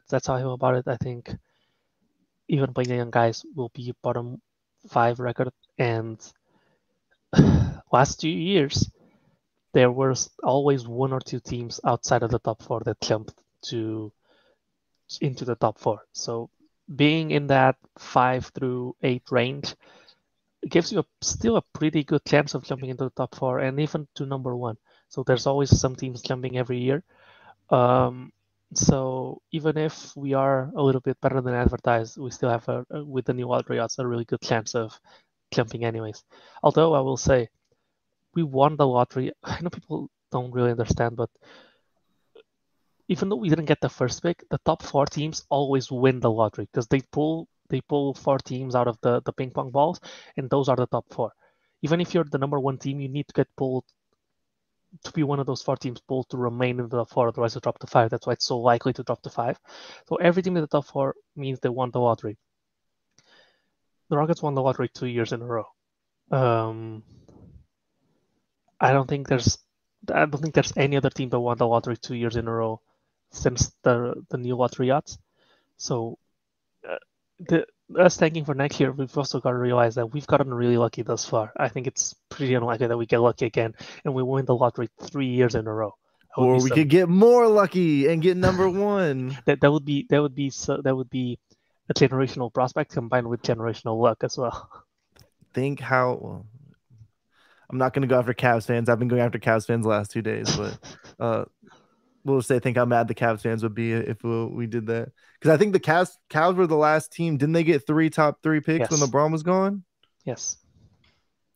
that's how I feel about it. I think even playing the young guys will be bottom 5 record, and last 2 years there was always 1 or 2 teams outside of the top 4 that jumped into the top 4. So being in that 5 through 8 range gives you still a pretty good chance of jumping into the top 4 and even to number 1. So there's always some teams jumping every year. So even if we are a little bit better than advertised, we still have with the new lottery odds a really good chance of jumping anyways. Although I will say, we won the lottery. I know people don't really understand, but even though we didn't get the first pick, the top 4 teams always win the lottery because they pull 4 teams out of the ping pong balls, and those are the top 4. Even if you're the number 1 team, you need to get pulled to be one of those 4 teams pulled to remain in the top 4, otherwise to drop to 5. That's why it's so likely to drop to 5. So every team in the top 4 means they won the lottery. The Rockets won the lottery 2 years in a row. I don't think there's any other team that won the lottery 2 years in a row since the new lottery odds. So us tanking for next year, we've also got to realize that we've gotten really lucky thus far. I think it's pretty unlikely that we get lucky again and we win the lottery 3 years in a row. Or we could get more lucky and get number 1. that would be a generational prospect combined with generational luck as well. Think how. Well, I'm not going to go after Cavs fans. I've been going after Cavs fans the last 2 days, but we'll say think how mad the Cavs fans would be if we did that. Because I think the Cavs were the last team. Didn't they get 3 top 3 picks when LeBron was gone? Yes.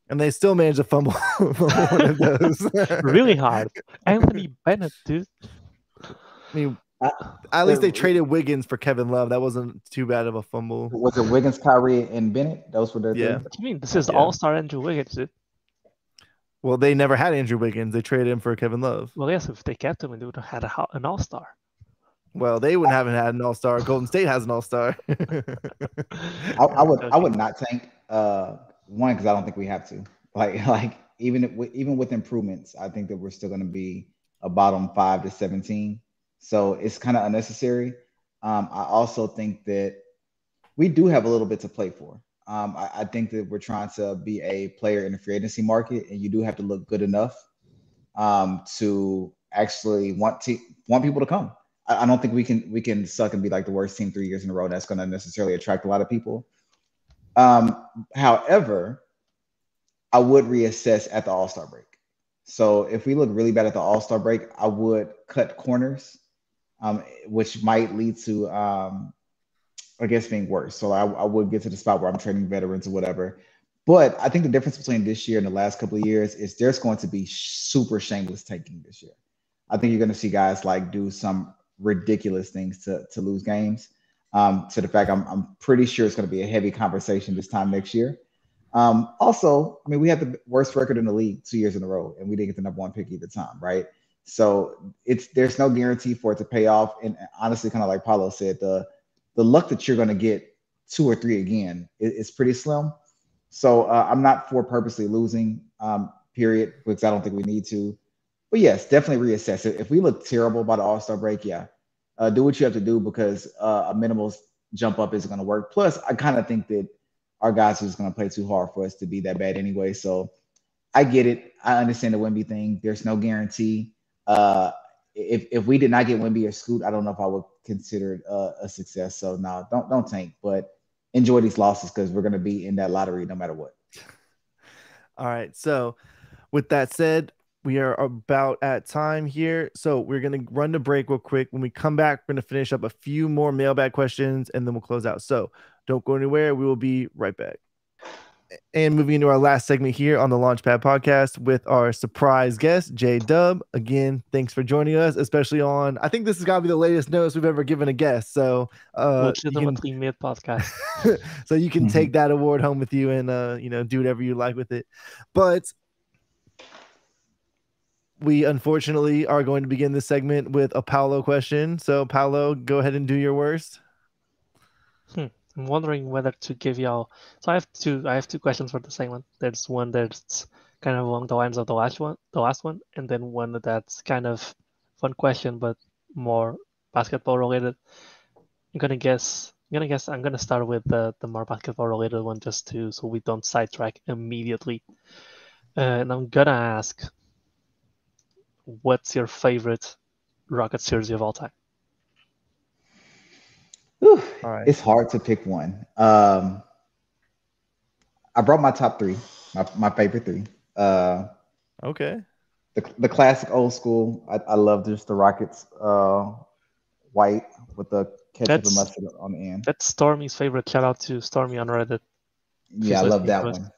And they still managed to fumble one of those. Really hard. Anthony Bennett, dude. I mean, at least they traded Wiggins for Kevin Love. That wasn't too bad of a fumble. Was it Wiggins, Kyrie, and Bennett? Those were their three? What do you mean? This is all-star Andrew Wiggins, dude. Well, they never had Andrew Wiggins. They traded him for Kevin Love. Well, yes, if they kept him, they would have had an all-star. Well, they wouldn't have had an all-star. Golden State has an all-star. I would not tank. One, because I don't think we have to. Like even with improvements, I think that we're still going to be a bottom 5 to 17. So it's kind of unnecessary. I also think that we do have a little bit to play for. I think that we're trying to be a player in the free agency market, and you do have to look good enough to actually want people to come. I don't think we can suck and be like the worst team 3 years in a row. That's going to necessarily attract a lot of people. However, I would reassess at the All-Star break. So if we look really bad at the All-Star break, I would cut corners, which might lead to I guess being worse. So I would get to the spot where I'm trading veterans or whatever. But I think the difference between this year and the last couple of years is there's going to be super shameless tanking this year. I think you're going to see guys like do some ridiculous things to lose games. To the fact I'm pretty sure it's going to be a heavy conversation this time next year. Also, I mean, we had the worst record in the league 2 years in a row, and we didn't get the number 1 pick either time, right? So there's no guarantee for it to pay off. And honestly, kind of like Paulo said, the luck that you're going to get 2 or 3 again is pretty slim. So I'm not for purposely losing, period, because I don't think we need to. But yes, definitely reassess it. If we look terrible by the All-Star break, do what you have to do because a minimal jump up isn't going to work. Plus, I kind of think that our guys are just going to play too hard for us to be that bad anyway. So I get it. I understand the Wemby thing. There's no guarantee. If we did not get Wemby or Scoot, I don't know if I would consider it a success. So no, don't tank, but enjoy these losses because we're going to be in that lottery no matter what. All right. So with that said, we are about at time here. So we're going to run the break real quick. When we come back, we're going to finish up a few more mailbag questions and then we'll close out. So don't go anywhere. We will be right back. And moving into our last segment here on the Launchpad podcast with our surprise guest, Dubb. Again, thanks for joining us, especially on, I think this has got to be the latest notice we've ever given a guest. So, legitimately mid podcast. So you can take that award home with you and, do whatever you like with it. But we unfortunately are going to begin this segment with a Paulo question. So, Paulo, go ahead and do your worst. I'm wondering whether to give y'all. So I have two questions for the segment. There's one that's kind of along the lines of the last one, and then one that's kind of fun question but more basketball related. I'm gonna start with the more basketball related one so we don't sidetrack immediately. And I'm gonna ask, what's your favorite Rockets jersey of all time? All right. It's hard to pick one. I brought my top three, my favorite three. Okay. The classic old school. I love just the Rockets white with the ketchup and mustard on the end. That's Stormy's favorite. Shout out to Stormy on Reddit. Yeah, I love that one.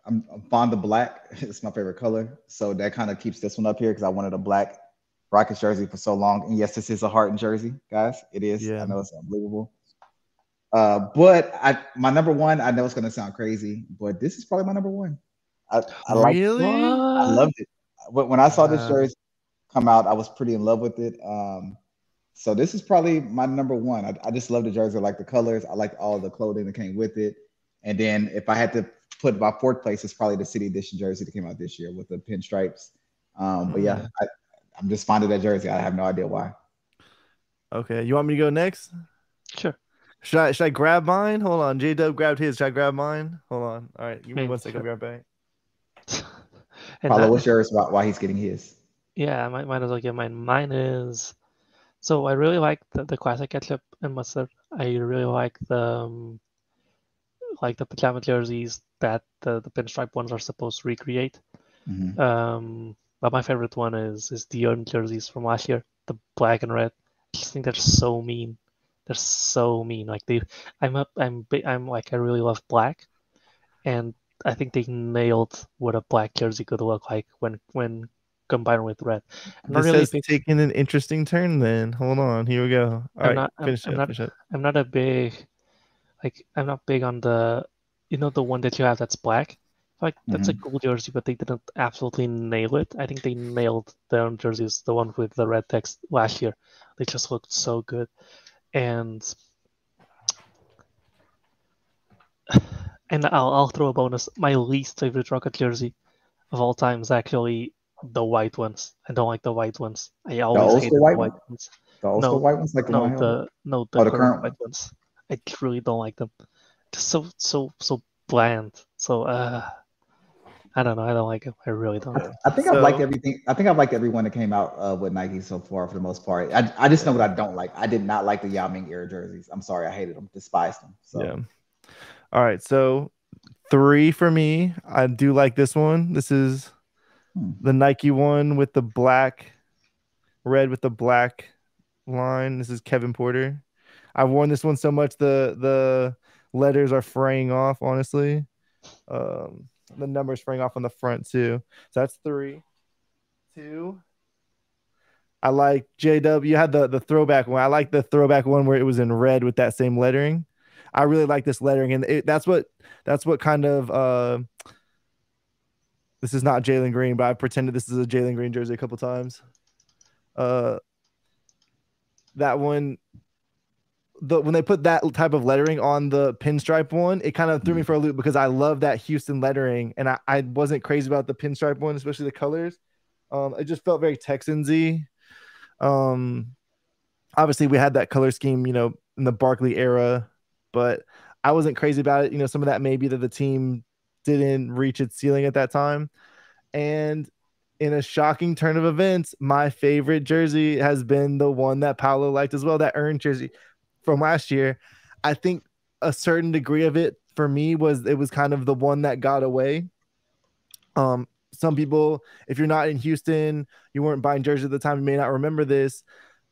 I'm fond of black. It's my favorite color. So that kind of keeps this one up here because I wanted a black Rockets jersey for so long. And yes, this is a Harden jersey, guys. It is. Yeah. I know it's unbelievable. But my number one, I know it's going to sound crazy, but this is probably my number one. I loved it. When I saw this jersey come out, I was pretty in love with it. So this is probably my number one. I just love the jersey. I like the colors. I like all the clothing that came with it. And then if I had to put my fourth place, it's probably the City Edition jersey that came out this year with the pinstripes. But yeah, I'm just fond of that jersey. I have no idea why. Okay, you want me to go next? Sure. Should I grab mine? Hold on. J-Dub grabbed his. Should I grab mine? Hold on. All right, give me 1 second. I'll be right back. Paulo, what's yours? Why he's getting his? Yeah, might as well get mine. Mine is, so I really like the classic ketchup and mustard. I really like the pajama jerseys that the pinstripe ones are supposed to recreate. Mm-hmm. But my favorite one is the orange jerseys from last year, the black and red. I just think they're so mean. They're so mean. Like I really love black, and I think they nailed what a black jersey could look like when combined with red. This has taken an interesting turn. Then hold on, here we go. All right, finish it. I'm not big on the, the one that you have that's black. Like that's a cool jersey, but they didn't absolutely nail it. I think they nailed their own jerseys, the one with the red text last year. They just looked so good. And I'll throw a bonus. My least favorite Rocket jersey of all time is actually the white ones. I don't like the white ones. I always hate the white ones. The old school white ones, like the current white ones. I truly don't like them. Just so bland. So I don't know. I don't like them. I really don't. I think I've liked everything. I think I've liked everyone that came out with Nike so far for the most part. I just know what I don't like. I did not like the Yao Ming era jerseys. I'm sorry. I hated them. Despised them. So. Yeah. All right. So 3 for me. I do like this one. This is the Nike one with the red with the black line. This is Kevin Porter. I've worn this one so much the letters are fraying off, honestly. The numbers fraying off on the front too. So that's 3. 2. I like JW. You had the throwback one. I like the throwback one where it was in red with that same lettering. I really like this lettering, and that's what kind of this is not Jalen Green, but I pretended this is a Jalen Green jersey a couple times. That one, when they put that type of lettering on the pinstripe one, it kind of threw me for a loop because I love that Houston lettering, and I wasn't crazy about the pinstripe one, especially the colors. It just felt very Texans-y. Obviously, we had that color scheme, in the Barkley era, but I wasn't crazy about it. Some of that may be that the team didn't reach its ceiling at that time. And in a shocking turn of events, my favorite jersey has been the one that Paulo liked as well, that orange jersey from last year. I think a certain degree of it for me was kind of the one that got away. Some people, if you're not in Houston, you weren't buying jerseys at the time, you may not remember this,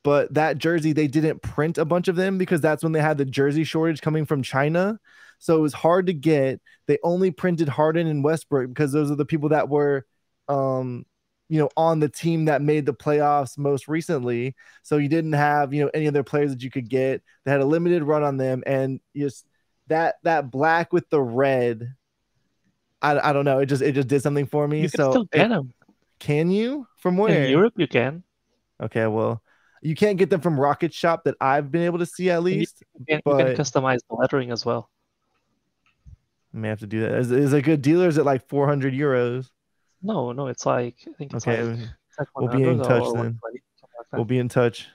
but that jersey, they didn't print a bunch of them because that's when they had the jersey shortage coming from China. So it was hard to get. They only printed Harden and Westbrook because those are the people that were, on the team that made the playoffs most recently. So you didn't have, any other players that you could get. They had a limited run on them, and just that black with the red I don't know. It just did something for me. You can still get them. Can you? From where? In Europe, you can. Okay, well, you can't get them from Rocket Shop that I've been able to see at least. You can customize the lettering as well. I may have to do that. Is it a good deal, or is it like 400 euros? No, it's like, I think it's okay. Like we'll be in touch then. We'll be in touch.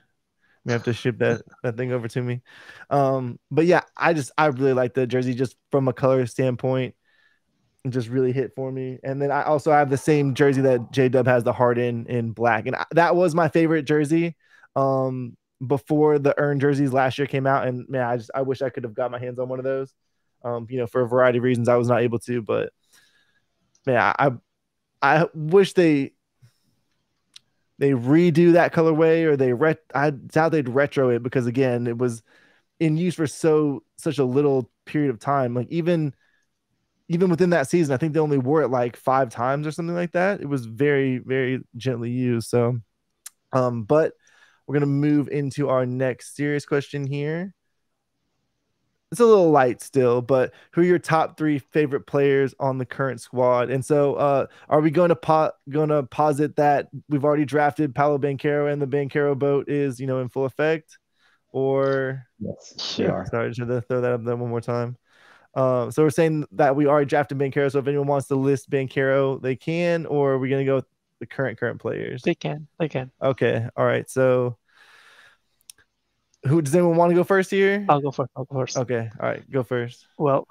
You have to ship that thing over to me. But yeah, I really like the jersey just from a color standpoint. It just really hit for me. And then I also have the same jersey that J-Dub has, the Harden in black. And that was my favorite jersey before the earned jerseys last year came out. And man, I wish I could have got my hands on one of those. For a variety of reasons, I was not able to. But man, I wish they redo that colorway, or I doubt they'd retro it, because again, it was in use for such a little period of time. Like even within that season, I think they only wore it like 5 times or something like that. It was very, very gently used. So, but we're going to move into our next serious question here. It's a little light still, but who are your top 3 favorite players on the current squad? And so, are we going to posit that we've already drafted Paolo Banchero and the Banchero boat is, in full effect? Or yes, we are. Sorry, should I throw that up there one more time? So we're saying that we already drafted Banchero. So if anyone wants to list Banchero, they can. Or are we going to go with the current players? They can. Okay. All right. So who does anyone want to go first here? I'll go first. Okay. All right. Go first. Well,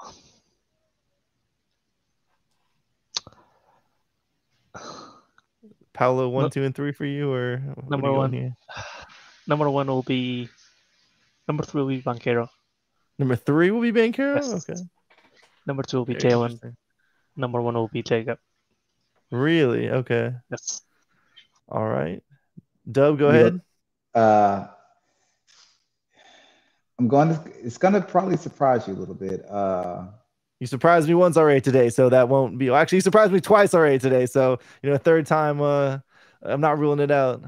Paulo 1, 2, and 3 for you, or number 1 here? Number 1 will be. Number 3 will be Banchero. Number 3 will be Banchero? Yes. Okay. Number 2 will be Very Jalen. Number 1 will be Jacob. Really? Okay. Yes. All right. Dubb, go ahead. It's going to probably surprise you a little bit. You surprised me once already today, so that won't be. Actually, you surprised me twice already today, so a third time. I'm not ruling it out.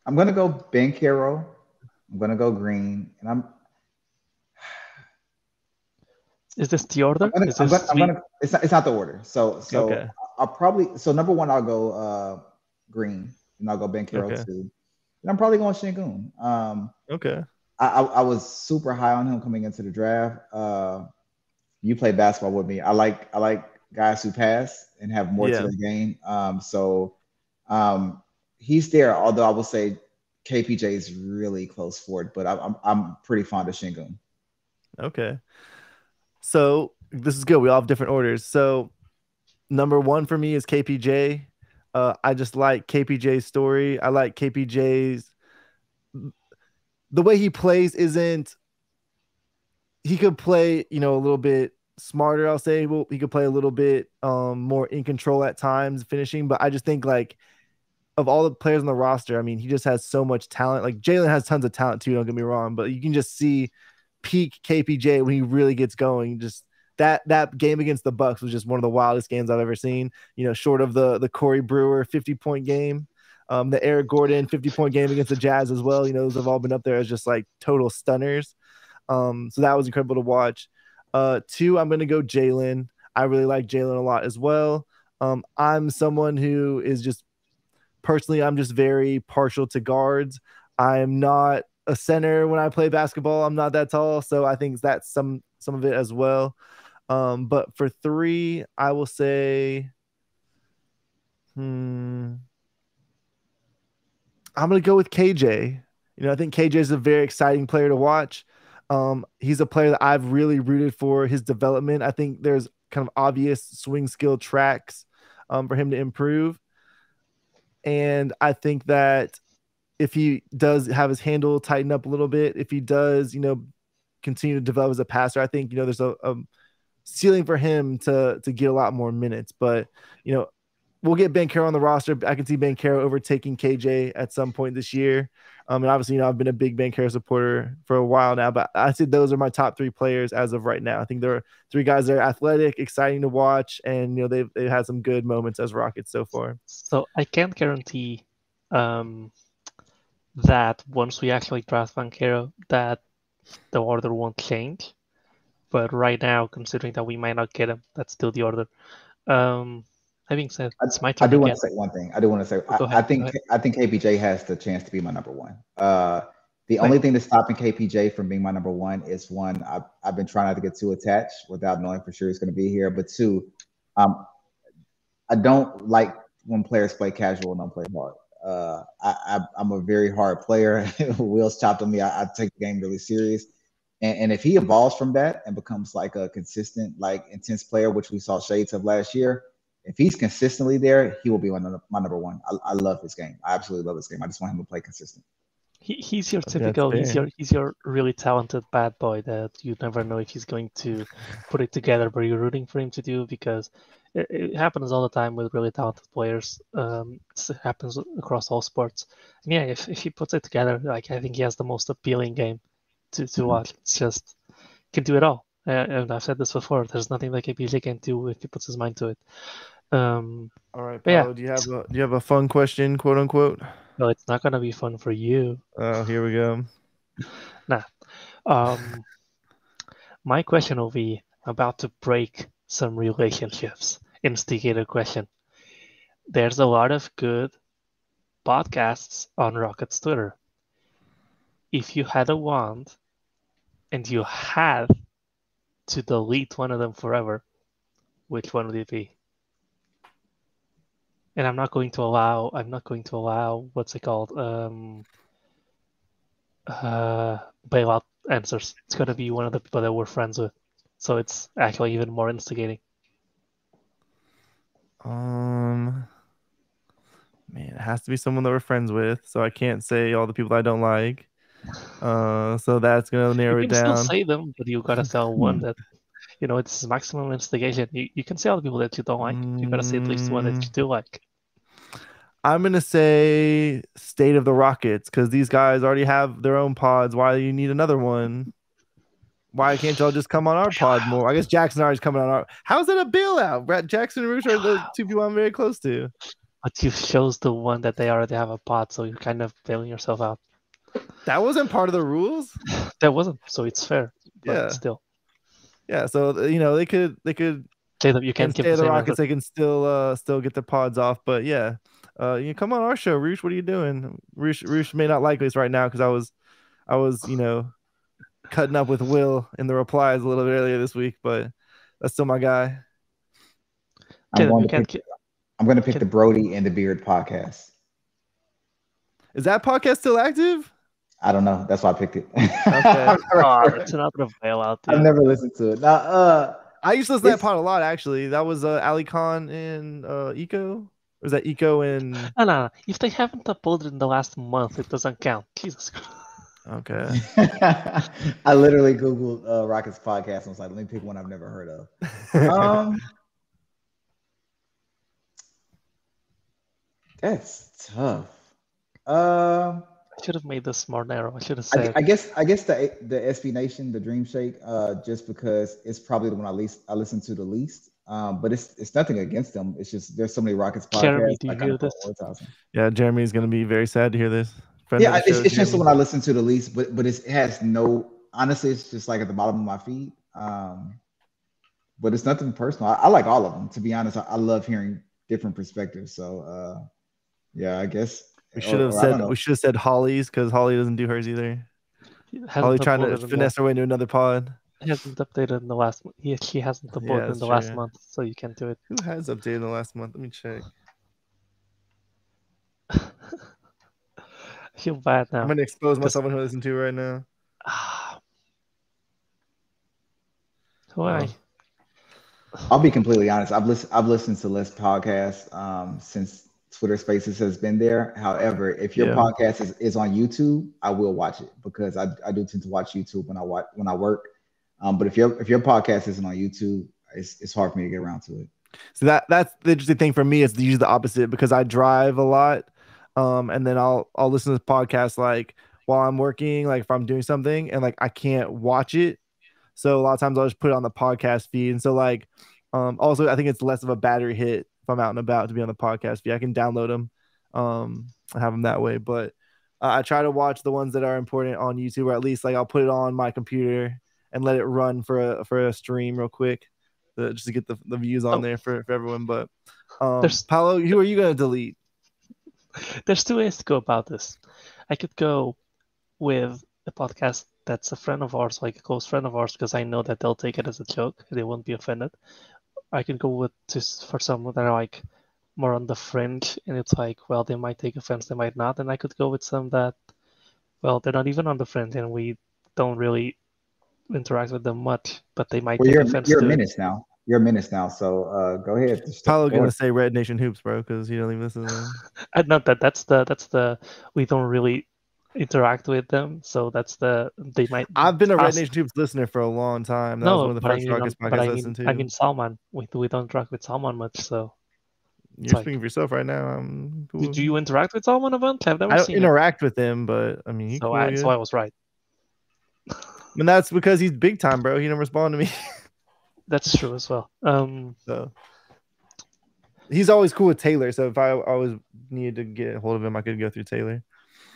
I'm going to go Banchero. I'm going to go Green, and Is this the order? It's not the order. So okay. Number 1 I'll go Green, and I'll go Banchero 2, and I'm probably going Şengün. Okay. I was super high on him coming into the draft. You play basketball with me. I like guys who pass and have more to the game. So he's there. Although I will say KPJ is really close for it, but I'm pretty fond of Şengün. Okay. So this is good. We all have different orders. So number 1 for me is KPJ. I just like KPJ's story. I like KPJ's. The way he plays isn't. He could play, a little bit smarter. I'll say. Well, he could play a little bit more in control at times, finishing. But I just think like of all the players on the roster, I mean, he just has so much talent. Like Jalen has tons of talent too. Don't get me wrong, but you can just see peak KPJ when he really gets going. Just that game against the Bucks was just one of the wildest games I've ever seen. Short of the Corey Brewer 50-point game, the Eric Gordon 50-point game against the Jazz as well. Those have all been up there as just like total stunners. So that was incredible to watch. 2, I'm going to go Jalen. I really like Jalen a lot as well. I'm someone who is just personally, I'm just very partial to guards. I'm not a center when I play basketball. I'm not that tall, so I think that's some of it as well. But for 3, I will say, I'm gonna go with KJ. I think KJ is a very exciting player to watch. He's a player that I've really rooted for his development. I think there's kind of obvious swing skill tracks for him to improve, and I think that if he does have his handle tighten up a little bit, if he does, continue to develop as a passer, I think, there's a ceiling for him to get a lot more minutes. But, we'll get Banchero on the roster. I can see Banchero overtaking KJ at some point this year. And obviously, I've been a big Banchero supporter for a while now, but I said those are my top 3 players as of right now. I think there are 3 guys that are athletic, exciting to watch, and, they've had some good moments as Rockets so far. So I can't guarantee that once we actually draft Banchero, that the order won't change. But right now, considering that we might not get him, that's still the order. Having said, it's my turn. I do want to say one thing. I do want to say I think ahead. I think KPJ has the chance to be my number one. The only thing that's stopping KPJ from being my number one is one, I've been trying not to get too attached without knowing for sure he's going to be here. But two, I don't like when players play casual and don't play hard. I'm a very hard player. Wheels chopped on me. I take the game really serious. And if he evolves from that and becomes like a consistent, like intense player, which we saw shades of last year, if he's consistently there, he will be my number one. I love his game. I absolutely love his game. I just want him to play consistent. He's your typical. He's your really talented bad boy that you never know if he's going to put it together, but you're rooting for him to do because it happens all the time with really talented players. It happens across all sports. And yeah, if he puts it together, like I think he has the most appealing game to watch. It's just can do it all. And I've said this before. There's nothing that KPJ can do if he puts his mind to it. All right, Paulo, do you have a fun question, quote unquote? No, it's not gonna be fun for you. Oh, here we go. Nah. My question will be about to break some relationships. Instigator question. There's a lot of good podcasts on Rocket's Twitter. If you had a wand and you had to delete one of them forever, which one would it be? And I'm not going to allow what's it called? Bailout answers. It's going to be one of the people that we're friends with. So it's actually even more instigating. Man, it has to be someone that we're friends with. So I can't say all the people I don't like. So that's going to narrow it down. You can still say them, but you got to tell one that, it's maximum instigation. You can say all the people that you don't like. You got to say at least one that you do like. I'm going to say State of the Rockets because these guys already have their own pods. Why do you need another one? Why can't y'all just come on our pod more? I guess Jackson already coming on our. How's that a bailout? Brad Jackson and Roosh are the two people I'm very close to. But you chose the one that they already have a pod, so you're kind of bailing yourself out. That wasn't part of the rules. That wasn't, so it's fair. But still. Yeah, so they could say that you can't stay the Rockets. They can still get the pods off, but yeah. You come on our show, Roosh. What are you doing? Roosh may not like this right now because I was cutting up with Will in the replies a little bit earlier this week, but that's still my guy. I'm going to pick the Brody and the Beard podcast. Is that podcast still active? I don't know. That's why I picked it. Okay. It's another bailout. Dude. I've never listened to it. Now, I used to listen to that pod a lot, actually. That was Ali Khan and Eco. Or is that Eco and... No. If they haven't uploaded in the last month, it doesn't count. Jesus Christ. Okay. I literally Googled Rockets podcast and was like, let me pick one I've never heard of. That's tough. I should have made this more narrow. I should have said. I guess the SB Nation, the Dream Shake, just because it's probably the one I listen to the least. But it's nothing against them. It's just there's so many Rockets podcasts. Jeremy, do you hear this? Yeah, Jeremy's gonna be very sad to hear this. It's just the one I listen to the least. But it has no. Honestly, it's just like at the bottom of my feed. But it's nothing personal. I like all of them. To be honest, I love hearing different perspectives. So yeah, I guess. We should have said Holly's because Holly doesn't do hers either. Holly trying to finesse her way into another pod. He hasn't updated in the last. She hasn't uploaded in the last month, so you can't do it. Who has updated in the last month? Let me check. I feel bad now. I'm gonna expose myself on who I listen to right now. Why? I'll be completely honest. I've listened to less podcasts since Twitter Spaces has been there. However, if your podcast is on YouTube, I will watch it because I do tend to watch YouTube when I work. But if your podcast isn't on YouTube, it's hard for me to get around to it. So that's the interesting thing for me. It's usually the opposite because I drive a lot, and then I'll listen to the podcast like while I'm working, like if I'm doing something, and like I can't watch it. So a lot of times I'll just put it on the podcast feed, and so like also I think it's less of a battery hit if I'm out and about to be on the podcast feed. I can download them, have them that way. But I try to watch the ones that are important on YouTube, or at least like I'll put it on my computer and let it run for a stream real quick. just to get the views on there for everyone. But Paulo, who are you going to delete? There's two ways to go about this. I could go with a podcast that's a friend of ours, like a close friend of ours, because I know that they'll take it as a joke. They won't be offended. I could go with just for some that are like more on the fringe, and it's like, well, they might take offense, they might not. And I could go with some that, well, they're not even on the fringe, and we don't really interact with them much, but they might take offense. You're a menace now. You're a menace now, so go ahead. Paulo gonna say Red Nation Hoops, bro, because you don't even listen to them. Not that. That's the we don't really interact with them, so that's the they might. I've been a Red Nation Hoops listener for a long time. That was one of the first podcasts I listened to. I mean, Salman. We don't interact with Salman much, so. You're speaking for yourself right now. Do you interact with Salman event? I don't interact with him, but I mean, so I was right. And that's because he's big time, bro. He didn't respond to me. That's true as well. So he's always cool with Taylor. So if I always needed to get a hold of him, I could go through Taylor.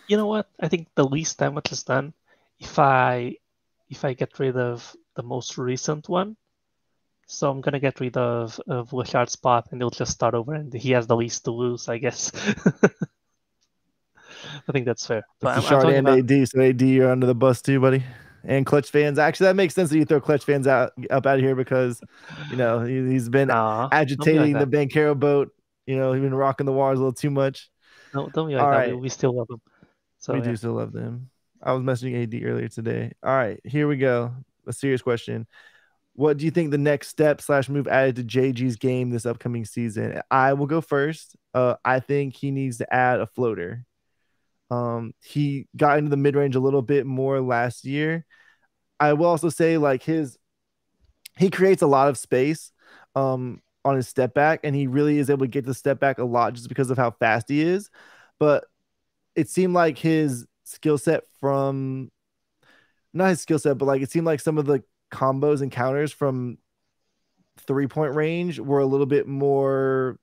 You know what? I think the least damage is done if I get rid of the most recent one. So I'm gonna get rid of Wishard's spot, and he'll just start over, and he has the least to lose, I guess. I think that's fair. Wishard and AD. So AD, you're under the bus too, buddy. And Clutch fans. Actually, that makes sense that you throw Clutch fans up out of here because, he's been agitating the Banchero boat. He's been rocking the waters a little too much. No, don't be like that. Right. We still love him. So we do still love them. I was messaging AD earlier today. All right, here we go. A serious question. What do you think the next step / move added to JG's game this upcoming season? I will go first. I think he needs to add a floater. He got into the mid-range a little bit more last year. I will also say he creates a lot of space on his step back, and he really is able to get the step back a lot just because of how fast he is. But it seemed like his skill set not his skill set, but like it seemed like some of the combos and counters from 3-point range were a little bit more,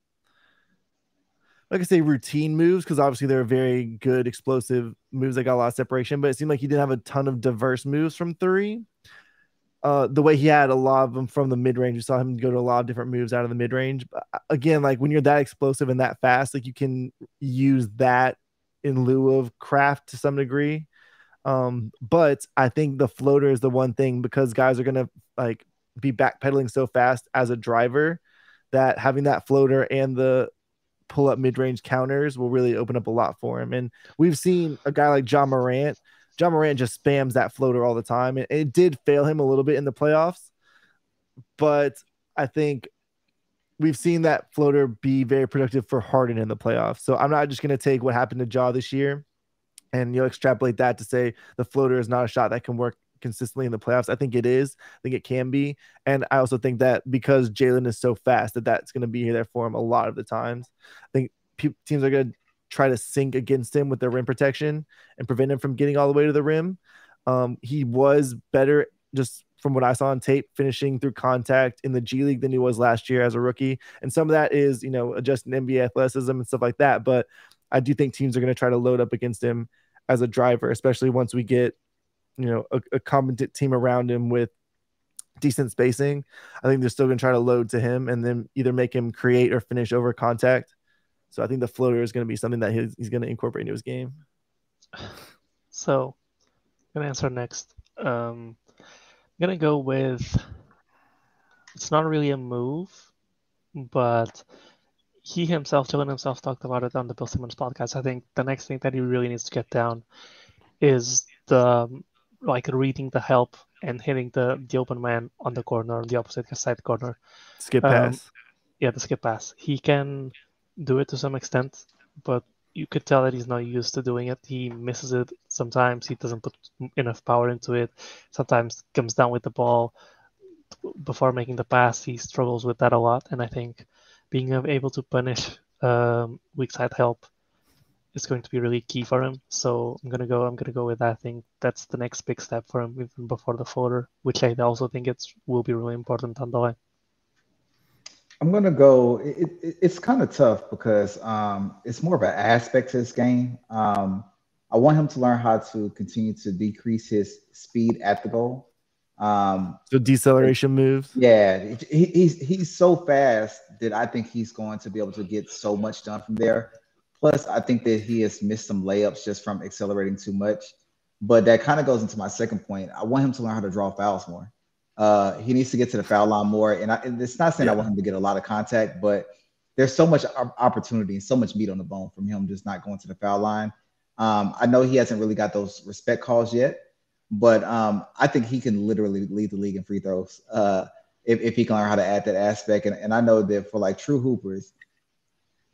like I say, routine moves, because obviously they're very good explosive moves that got a lot of separation, but it seemed like he didn't have a ton of diverse moves from 3. The way he had a lot of them from the mid-range, you saw him go to a lot of different moves out of the mid-range. But again, like when you're that explosive and that fast, like you can use that in lieu of craft to some degree. But I think the floater is the one thing, because guys are going to be backpedaling so fast as a driver, that having that floater and the pull up mid-range counters will really open up a lot for him. And we've seen a guy like John Morant just spams that floater all the time. And it did fail him a little bit in the playoffs, but I think we've seen that floater be very productive for Harden in the playoffs. So I'm not just going to take what happened to Ja this year and extrapolate that to say the floater is not a shot that can work consistently in the playoffs. I think it is. I think it can be. And I also think that because Jalen is so fast, that's going to be there for him a lot of the times. I think teams are going to try to sink against him with their rim protection and prevent him from getting all the way to the rim. He was better, just from what I saw on tape, finishing through contact in the G League than he was last year as a rookie. And some of that is, adjusting NBA athleticism and stuff like that. But I do think teams are going to try to load up against him as a driver, especially once we get, a competent team around him with decent spacing. I think they're still going to try to load to him and then either make him create or finish over contact. So I think the floater is going to be something that he's going to incorporate into his game. So I'm going to answer next. I'm going to go with, it's not really a move, but Jalen himself talked about it on the Bill Simmons podcast. I think the next thing that he really needs to get down is reading the help and hitting the open man on the corner, on the opposite side corner. Skip pass. The skip pass. He can do it to some extent, but you could tell that he's not used to doing it. He misses it sometimes. He doesn't put enough power into it. Sometimes comes down with the ball before making the pass. He struggles with that a lot, and I think being able to punish weak side help is going to be really key for him. So I'm gonna go with that. I think that's the next big step for him, even before the floater, which I also think will be really important on the line. I'm gonna go. It's kind of tough because it's more of an aspect to this game. I want him to learn how to continue to decrease his speed at the goal. So deceleration moves. Yeah, he's so fast that I think he's going to be able to get so much done from there. Plus, I think that he has missed some layups just from accelerating too much. But that kind of goes into my second point. I want him to learn how to draw fouls more. He needs to get to the foul line more. And it's not saying I want him to get a lot of contact, but there's so much opportunity and so much meat on the bone from him just not going to the foul line. I know he hasn't really got those respect calls yet, but I think he can literally lead the league in free throws if he can learn how to add that aspect. And I know that for like true hoopers,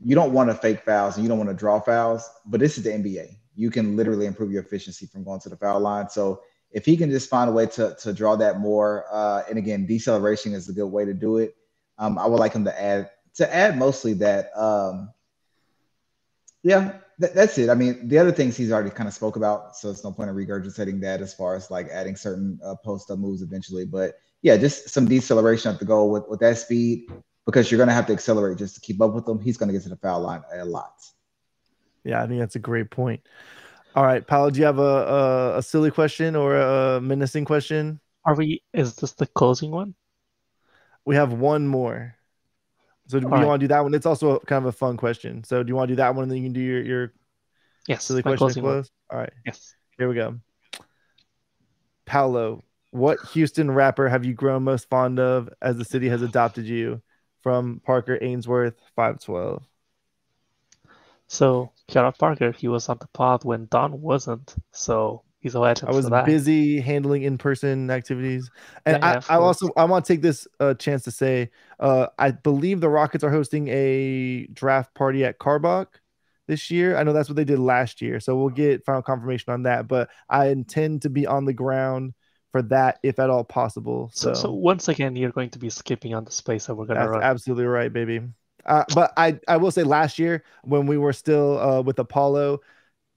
you don't want to fake fouls and you don't want to draw fouls, but this is the NBA. You can literally improve your efficiency from going to the foul line. So if he can just find a way to draw that more, and again, deceleration is a good way to do it. I would like him to add mostly that. That's it. I mean, the other things he's already kind of spoke about, so it's no point in regurgitating that as far as like adding certain post-up moves eventually. But yeah, just some deceleration at the goal with that speed, because you're going to have to accelerate just to keep up with him. He's going to get to the foul line a lot. Yeah, I think that's a great point. All right, Paulo, do you have a silly question or a menacing question? Is this the closing one? We have one more. So do you want to do that one? It's also kind of a fun question. So do you want to do that one and then you can do your silly question to close? All right. Yes. Here we go. Paulo, what Houston rapper have you grown most fond of as the city has adopted you? From Parker Ainsworth, 512. So shout out Parker. He was on the pod when Don wasn't. So he's a legend. I was busy handling in-person activities, and I want to take this chance to say I believe the Rockets are hosting a draft party at Carbach this year. I know that's what they did last year, so we'll get final confirmation on that. But I intend to be on the ground for that, if at all possible. So once again, you're going to be skipping on the space that we're going to run. Absolutely right, baby. But I will say last year when we were still with Apollo,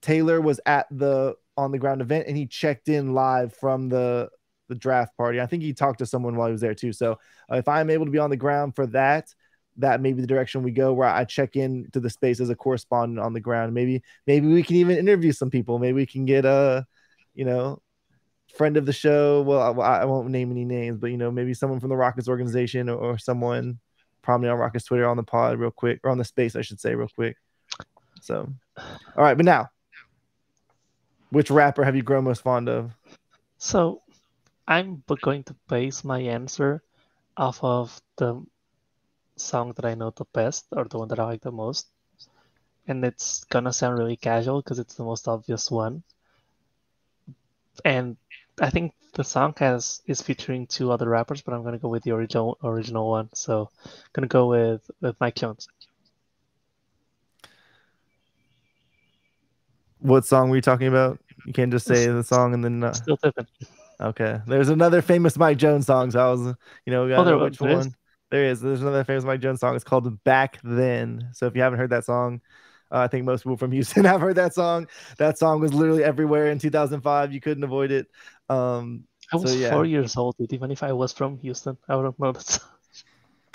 Taylor was at the on the ground event and he checked in live from the draft party. I think he talked to someone while he was there too. So if I'm able to be on the ground for that may be the direction we go, where I check in to the space as a correspondent on the ground. Maybe we can even interview some people. Maybe we can get a, friend of the show. Well, I won't name any names, but maybe someone from the Rockets organization or someone prominent on Rockets Twitter on the pod real quick, or on the space, I should say, real quick. So, all right, but now, which rapper have you grown most fond of? So, I'm going to base my answer off of the song that I know the best, or the one that I like the most. And it's gonna sound really casual because it's the most obvious one. And I think the song is featuring two other rappers, but I'm gonna go with the original one. So I'm gonna go with Mike Jones. What song were you talking about? You can't just say the song and then Still Tippin'. Okay. There's another famous Mike Jones song. So I was, which one? Is? There is. There's another famous Mike Jones song. It's called Back Then. So if you haven't heard that song, I think most people from Houston have heard that song. That song was literally everywhere in 2005. You couldn't avoid it. I was 4 years old, dude. Even if I was from Houston, I wouldn't know that song.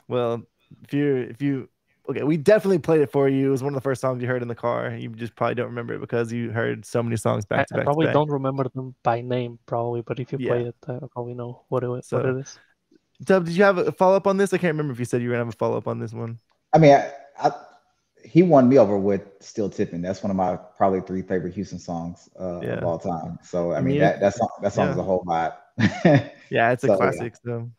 Well, if you okay, we definitely played it for you. It was one of the first songs you heard in the car. You just probably don't remember it because you heard so many songs back to back. I probably don't remember them by name, probably, but if you play it, I probably know what it is. Dubb, did you have a follow-up on this? I can't remember if you said you were going to have a follow-up on this one. I mean, he won me over with Still Tippin'. That's one of my probably 3 favorite Houston songs of all time. So, I mean, that song is a whole lot. Yeah, it's a classic. Yeah. So,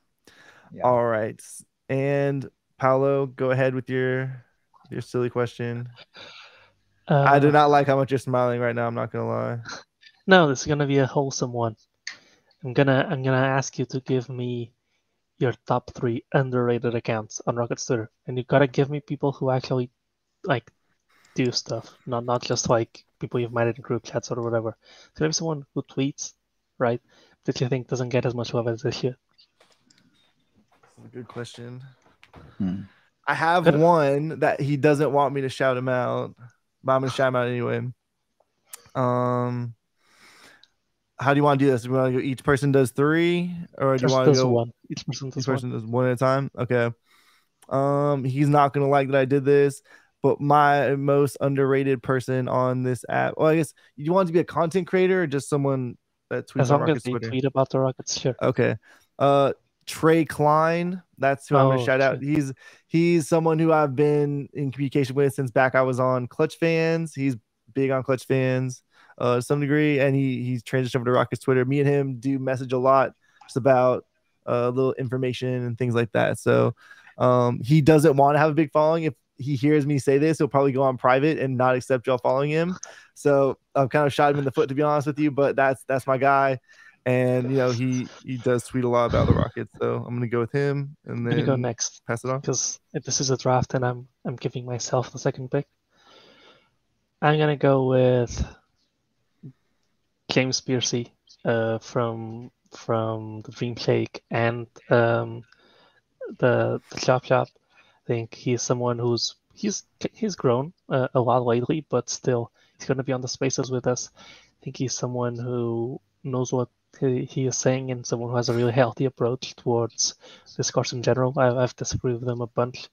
all right. And Paulo, go ahead with your silly question. I do not like how much you're smiling right now. I'm not gonna lie. No, this is gonna be a wholesome one. I'm gonna ask you to give me your top 3 underrated accounts on Rockets Twitter, and you gotta give me people who actually do stuff, not just people you've met in group chats or whatever. So maybe someone who tweets, right, that you think doesn't get as much love as they should. That's a good question. I have one that he doesn't want me to shout him out, but I'm gonna shout him out anyway. How do you want to do this? Do you want to go each person does 3, or do you want to go one? Each person does one at a time. Okay. He's not gonna like that I did this, but my most underrated person on this app. Well, I guess you want to be a content creator or just someone that tweets as on long Rockets as they Twitter. tweet about the Rockets, sure. Okay. Trey Klein, that's who I'm gonna shout out. He's someone who I've been in communication with since back I was on Clutch Fans. He's big on Clutch Fans to some degree, and he's transitioned over to Rockets Twitter. Me and him do message a lot just about little information and things like that. So he doesn't want to have a big following. If he hears me say this, he'll probably go on private and not accept y'all following him. So I've kind of shot him in the foot, to be honest with you, but that's my guy. And he does tweet a lot about the Rockets, so I'm gonna go with him. And then I'm gonna go next, pass it on, because this is a draft, and I'm giving myself the second pick. I'm gonna go with James Piercy from the Dream Shake and the Chop Shop. I think he's someone he's grown a lot lately, but still he's gonna be on the spaces with us. I think he's someone who knows what he is saying, and someone who has a really healthy approach towards discourse in general. I've disagreed with him a bunch,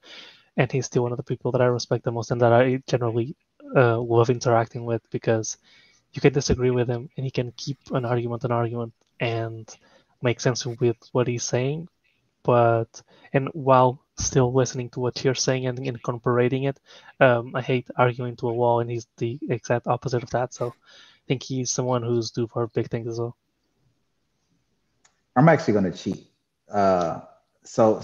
and he's still one of the people that I respect the most and that I generally love interacting with, because you can disagree with him and he can keep an argument and make sense with what he's saying, and while still listening to what you're saying and incorporating it. I hate arguing to a wall, and he's the exact opposite of that. So I think he's someone who's due for big things as well. I'm actually going to cheat. So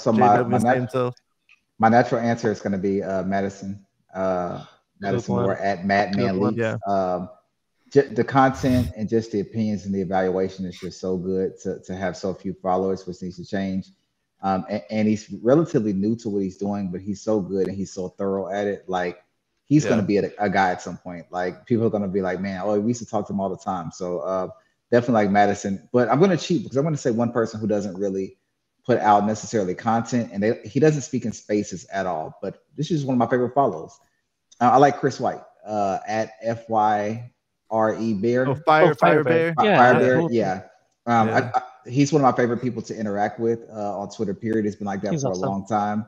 my natural answer is going to be Madison. Madison Moore at Madman Leaks. Yeah. The content and just the opinions and the evaluation is just so good to have so few followers, which needs to change. And he's relatively new to what he's doing, but he's so good and he's so thorough at it. Like, he's going to be a guy at some point. Like, people are going to be like, man, we used to talk to him all the time. So definitely like Madison. But I'm going to cheat because I'm going to say one person who doesn't really put out necessarily content, and he doesn't speak in spaces at all. But this is one of my favorite follows. I like Chris White at FYRE Bear. Oh, Fire Bear. Fire Bear. Yeah. He's one of my favorite people to interact with on Twitter, period. It's been like that for a long time.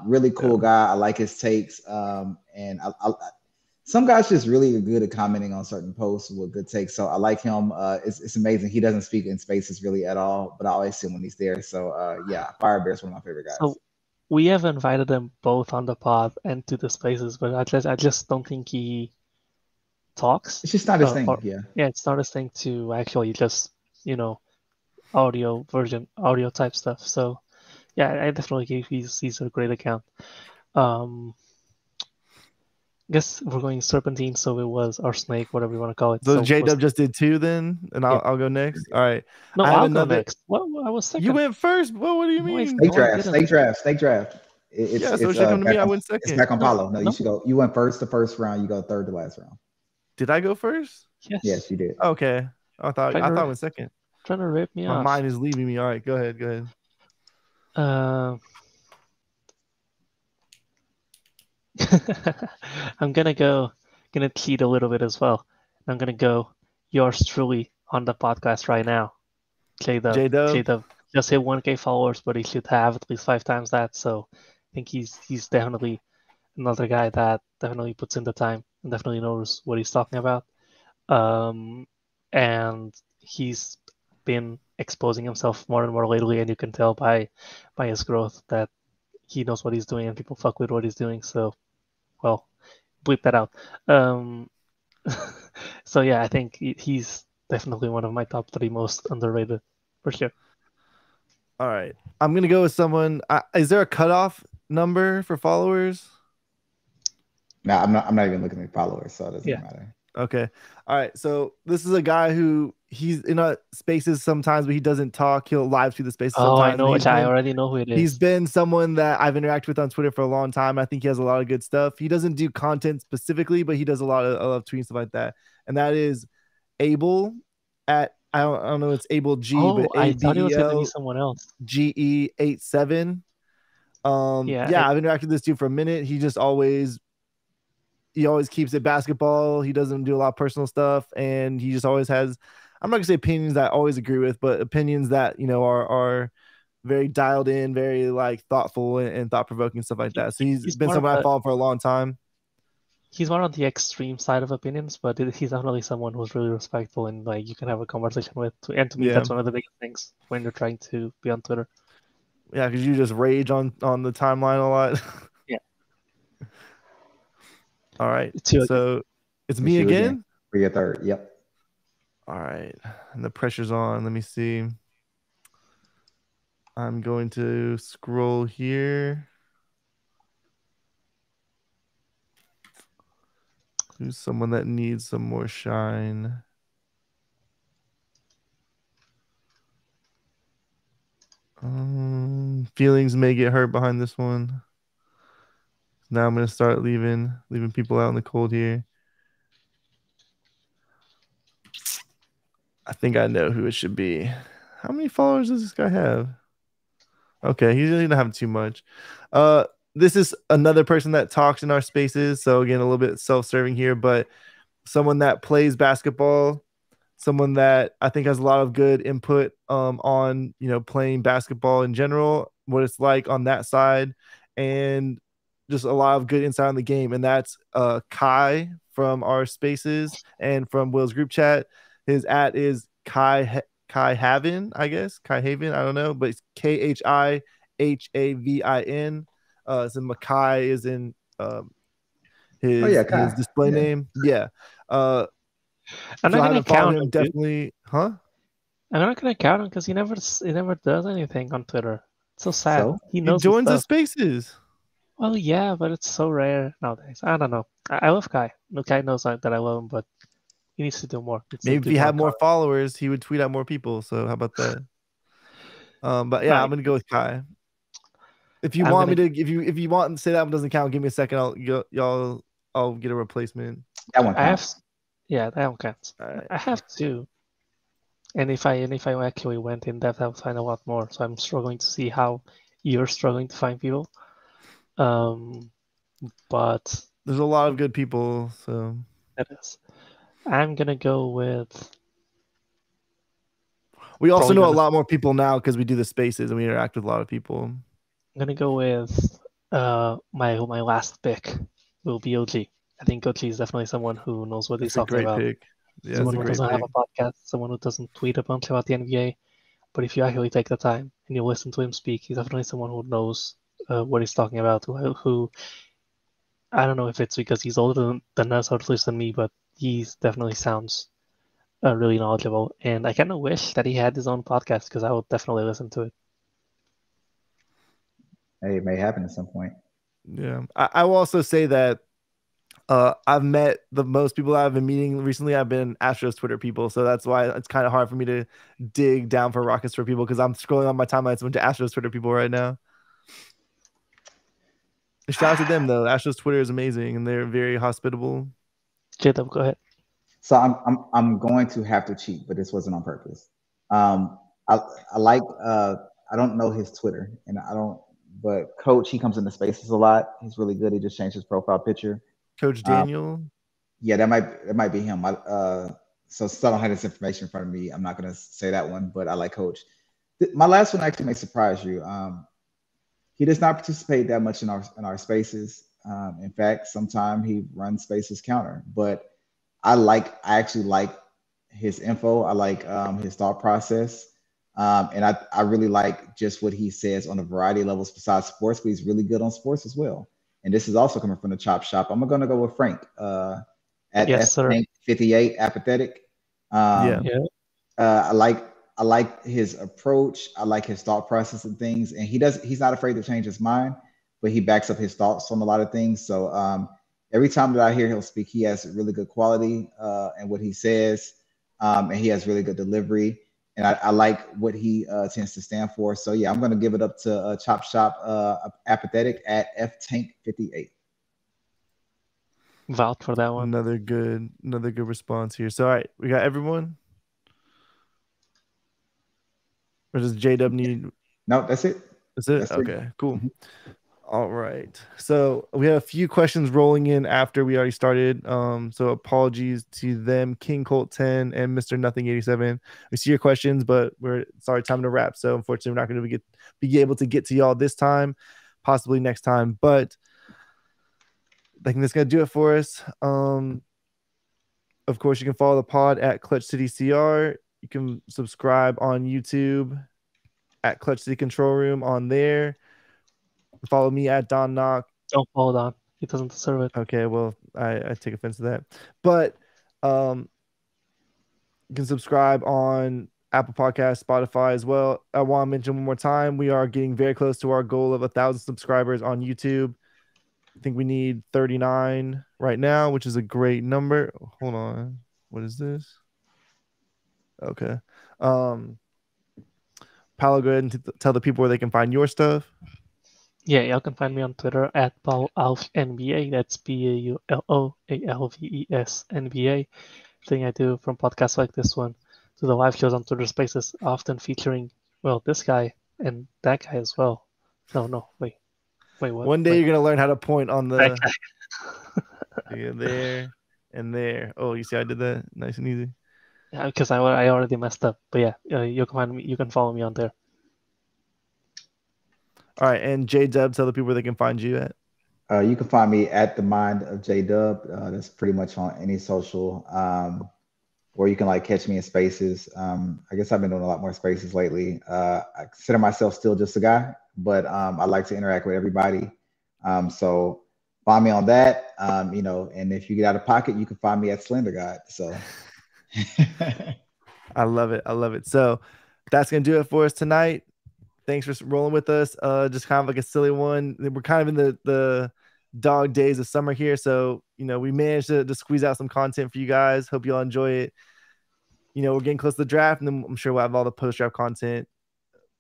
Really cool guy. I like his takes. And some guys just really are good at commenting on certain posts with good takes. So I like him. It's amazing. He doesn't speak in spaces really at all, but I always see him when he's there. So Fire Bear is one of my favorite guys. So we have invited them both on the pod and to the spaces, but I just don't think he talks. It's just not his thing. It's not his thing to actually just, audio type stuff. So I definitely think he's a great account. Guess we're going serpentine, so it was our snake, whatever you want to call it. So J-Dub just did 2 then, and I'll go next. All right. No, I'll go next. Well, I was second. You went first. Well, what do you mean? Snake draft. So it should come to me. I went second. It's back on Paulo. No, you should go. You went first the first round. You go third the last round. Did I go first? Yes, you did. Okay. I thought I went second. Trying to rip me off. My mind is leaving me. All right, go ahead. I'm gonna cheat a little bit as well. I'm gonna go yours truly on the podcast right now. J-Dub just hit 1K followers, but he should have at least 5 times that. So I think he's definitely another guy that definitely puts in the time and definitely knows what he's talking about. And he's been exposing himself more and more lately, and you can tell by his growth that he knows what he's doing and people fuck with what he's doing. So, well, bleep that out. So I think he's definitely one of my top 3 most underrated for sure. All right, I'm gonna go with someone. Is there a cutoff number for followers? No, I'm not even looking at followers, so it doesn't matter. Okay. All right. So this is a guy who he's in spaces sometimes, but he doesn't talk. He'll live through the spaces sometimes. I know which I already know who it is. He's been someone that I've interacted with on Twitter for a long time. I think he has a lot of good stuff. He doesn't do content specifically, but he does a lot of tweets, stuff like that. And that is Abel at, I don't know, it's Abel G, but I thought it was going to be someone else. GE87. I've interacted with this dude for a minute. He always keeps it basketball. He doesn't do a lot of personal stuff, and he just always has, I'm not gonna say opinions that I always agree with, but opinions that are very dialed in, very like thoughtful and thought provoking, stuff like that. So he's been someone I followed for a long time. he's more on the extreme side of opinions, but he's definitely someone who's really respectful and like you can have a conversation with. And to me, that's one of the biggest things when you're trying to be on Twitter. Yeah, because you just rage on the timeline a lot. Yeah. All right. So it's me again? For your third. Yep. All right. And the pressure's on. Let me see. I'm going to scroll here. Who's someone that needs some more shine? Feelings may get hurt behind this one. Now I'm going to start leaving people out in the cold here. I think I know who it should be. How many followers does this guy have? Okay, he doesn't have too much. This is another person that talks in our spaces. So again, a little bit self-serving here, but someone that plays basketball, someone that I think has a lot of good input on, playing basketball in general, what it's like on that side, and just a lot of good insight on the game. And that's Kai from our spaces and from Will's group chat. His @ is Kai Havin, I guess. Kai Haven, I don't know, but it's KhiHavin. So Makai is in his display name. Yeah. I'm not gonna count him, definitely, huh? I'm not gonna count him because he never does anything on Twitter. It's so sad. So? He joins the spaces. Well, yeah, but it's so rare nowadays. I don't know. I love Kai. No, Kai knows that I love him, but he needs to do more. Maybe if he had more followers, he would tweet out more people. So how about that? But yeah, I'm gonna go with Kai. If you want me to, if you want to say that one doesn't count, give me a second. I'll get a replacement. That one counts. That one counts. Right. I have two. And if I actually went in depth, I would find a lot more. So I'm struggling to see how you're struggling to find people. But there's a lot of good people, so that is. I'm gonna go with. We also know a lot more people now because we do the spaces and we interact with a lot of people. I'm gonna go with my last pick will be OG. I think OG is definitely someone who knows what he's talking about. Pick. Yeah, someone who doesn't have a podcast, someone who doesn't tweet a bunch about the NBA. But if you actually take the time and you listen to him speak, he's definitely someone who knows what he's talking about. Who I don't know if it's because he's older than us or at least than me, but he definitely sounds really knowledgeable. And I kind of wish that he had his own podcast because I would definitely listen to it. Hey, it may happen at some point. Yeah, I will also say that I've met the most people I've been meeting recently. I've been Astros Twitter people, so that's why it's kind of hard for me to dig down for Rockets for people because I'm scrolling on my timeline. It's a bunch of Astros Twitter people right now. Shout out to them though. Astros Twitter is amazing and they're very hospitable. Jaden, go ahead. So I'm going to have to cheat, but this wasn't on purpose. I like I don't know his Twitter and but Coach, he comes into spaces a lot. He's really good. He just changed his profile picture. Coach Daniel. Yeah, that might be him. So since I don't have this information in front of me, I'm not gonna say that one, but I like Coach. My last one actually may surprise you. He does not participate that much in our spaces. In fact, sometimes he runs spaces counter, but I actually like his info. I like his thought process. And I really like just what he says on a variety of levels besides sports, but he's really good on sports as well. And this is also coming from the Chop Shop. I'm going to go with Frank at yes, F58, apathetic. I like his approach. I like his thought process and things. And he's not afraid to change his mind, but he backs up his thoughts on a lot of things. So every time that I hear him speak, he has really good quality in what he says. And he has really good delivery. And I like what he tends to stand for. So, yeah, I'm going to give it up to Chop Shop Apathetic at FTank58. Vouch for that one. Another good response here. So, all right, we got everyone. Or does J-Dub need? No, that's it. That's it? Okay, cool. Mm-hmm. All right. So we have a few questions rolling in after we already started. So apologies to them, King Colt 10 and Mr. Nothing 87. We see your questions, but it's our time to wrap. So unfortunately, we're not going to be able to get to y'all this time, possibly next time. But I think that's gonna do it for us. Of course, you can follow the pod at Clutch City CR. You can subscribe on YouTube at Clutch City Control Room on there. Follow me at Don Knock. Don't follow Don. He doesn't deserve it. Okay, well, I take offense to that. But you can subscribe on Apple Podcasts, Spotify as well. I want to mention one more time, we are getting very close to our goal of 1,000 subscribers on YouTube. I think we need 39 right now, which is a great number. Hold on. What is this? Okay. Paulo, go ahead and tell the people where they can find your stuff. Yeah, y'all can find me on Twitter at Paulo Alves NBA. That's PAULOALVES NBA. Thing I do from podcasts like this one to the live shows on Twitter Spaces, often featuring, well, this guy and that guy as well. No, wait, what? One day you're gonna learn how to point on the there and there. Oh, you see, I did that nice and easy. Yeah, because I already messed up. But yeah, you can find me. You can follow me on there. All right, and Dubb, tell the people where they can find you at. You can find me at the Mind of Dubb. That's pretty much on any social. Or you can like catch me in spaces. I guess I've been doing a lot more spaces lately. I consider myself still just a guy, but I like to interact with everybody. So find me on that. And if you get out of pocket, you can find me at Slender God. So I love it. So that's gonna do it for us tonight. Thanks for rolling with us. Just kind of like a silly one. We're kind of in the dog days of summer here, so we managed to squeeze out some content for you guys. Hope you all enjoy it. We're getting close to the draft, and then I'm sure we'll have all the post-draft content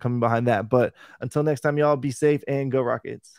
coming behind that. But until next time, y'all, be safe and go Rockets.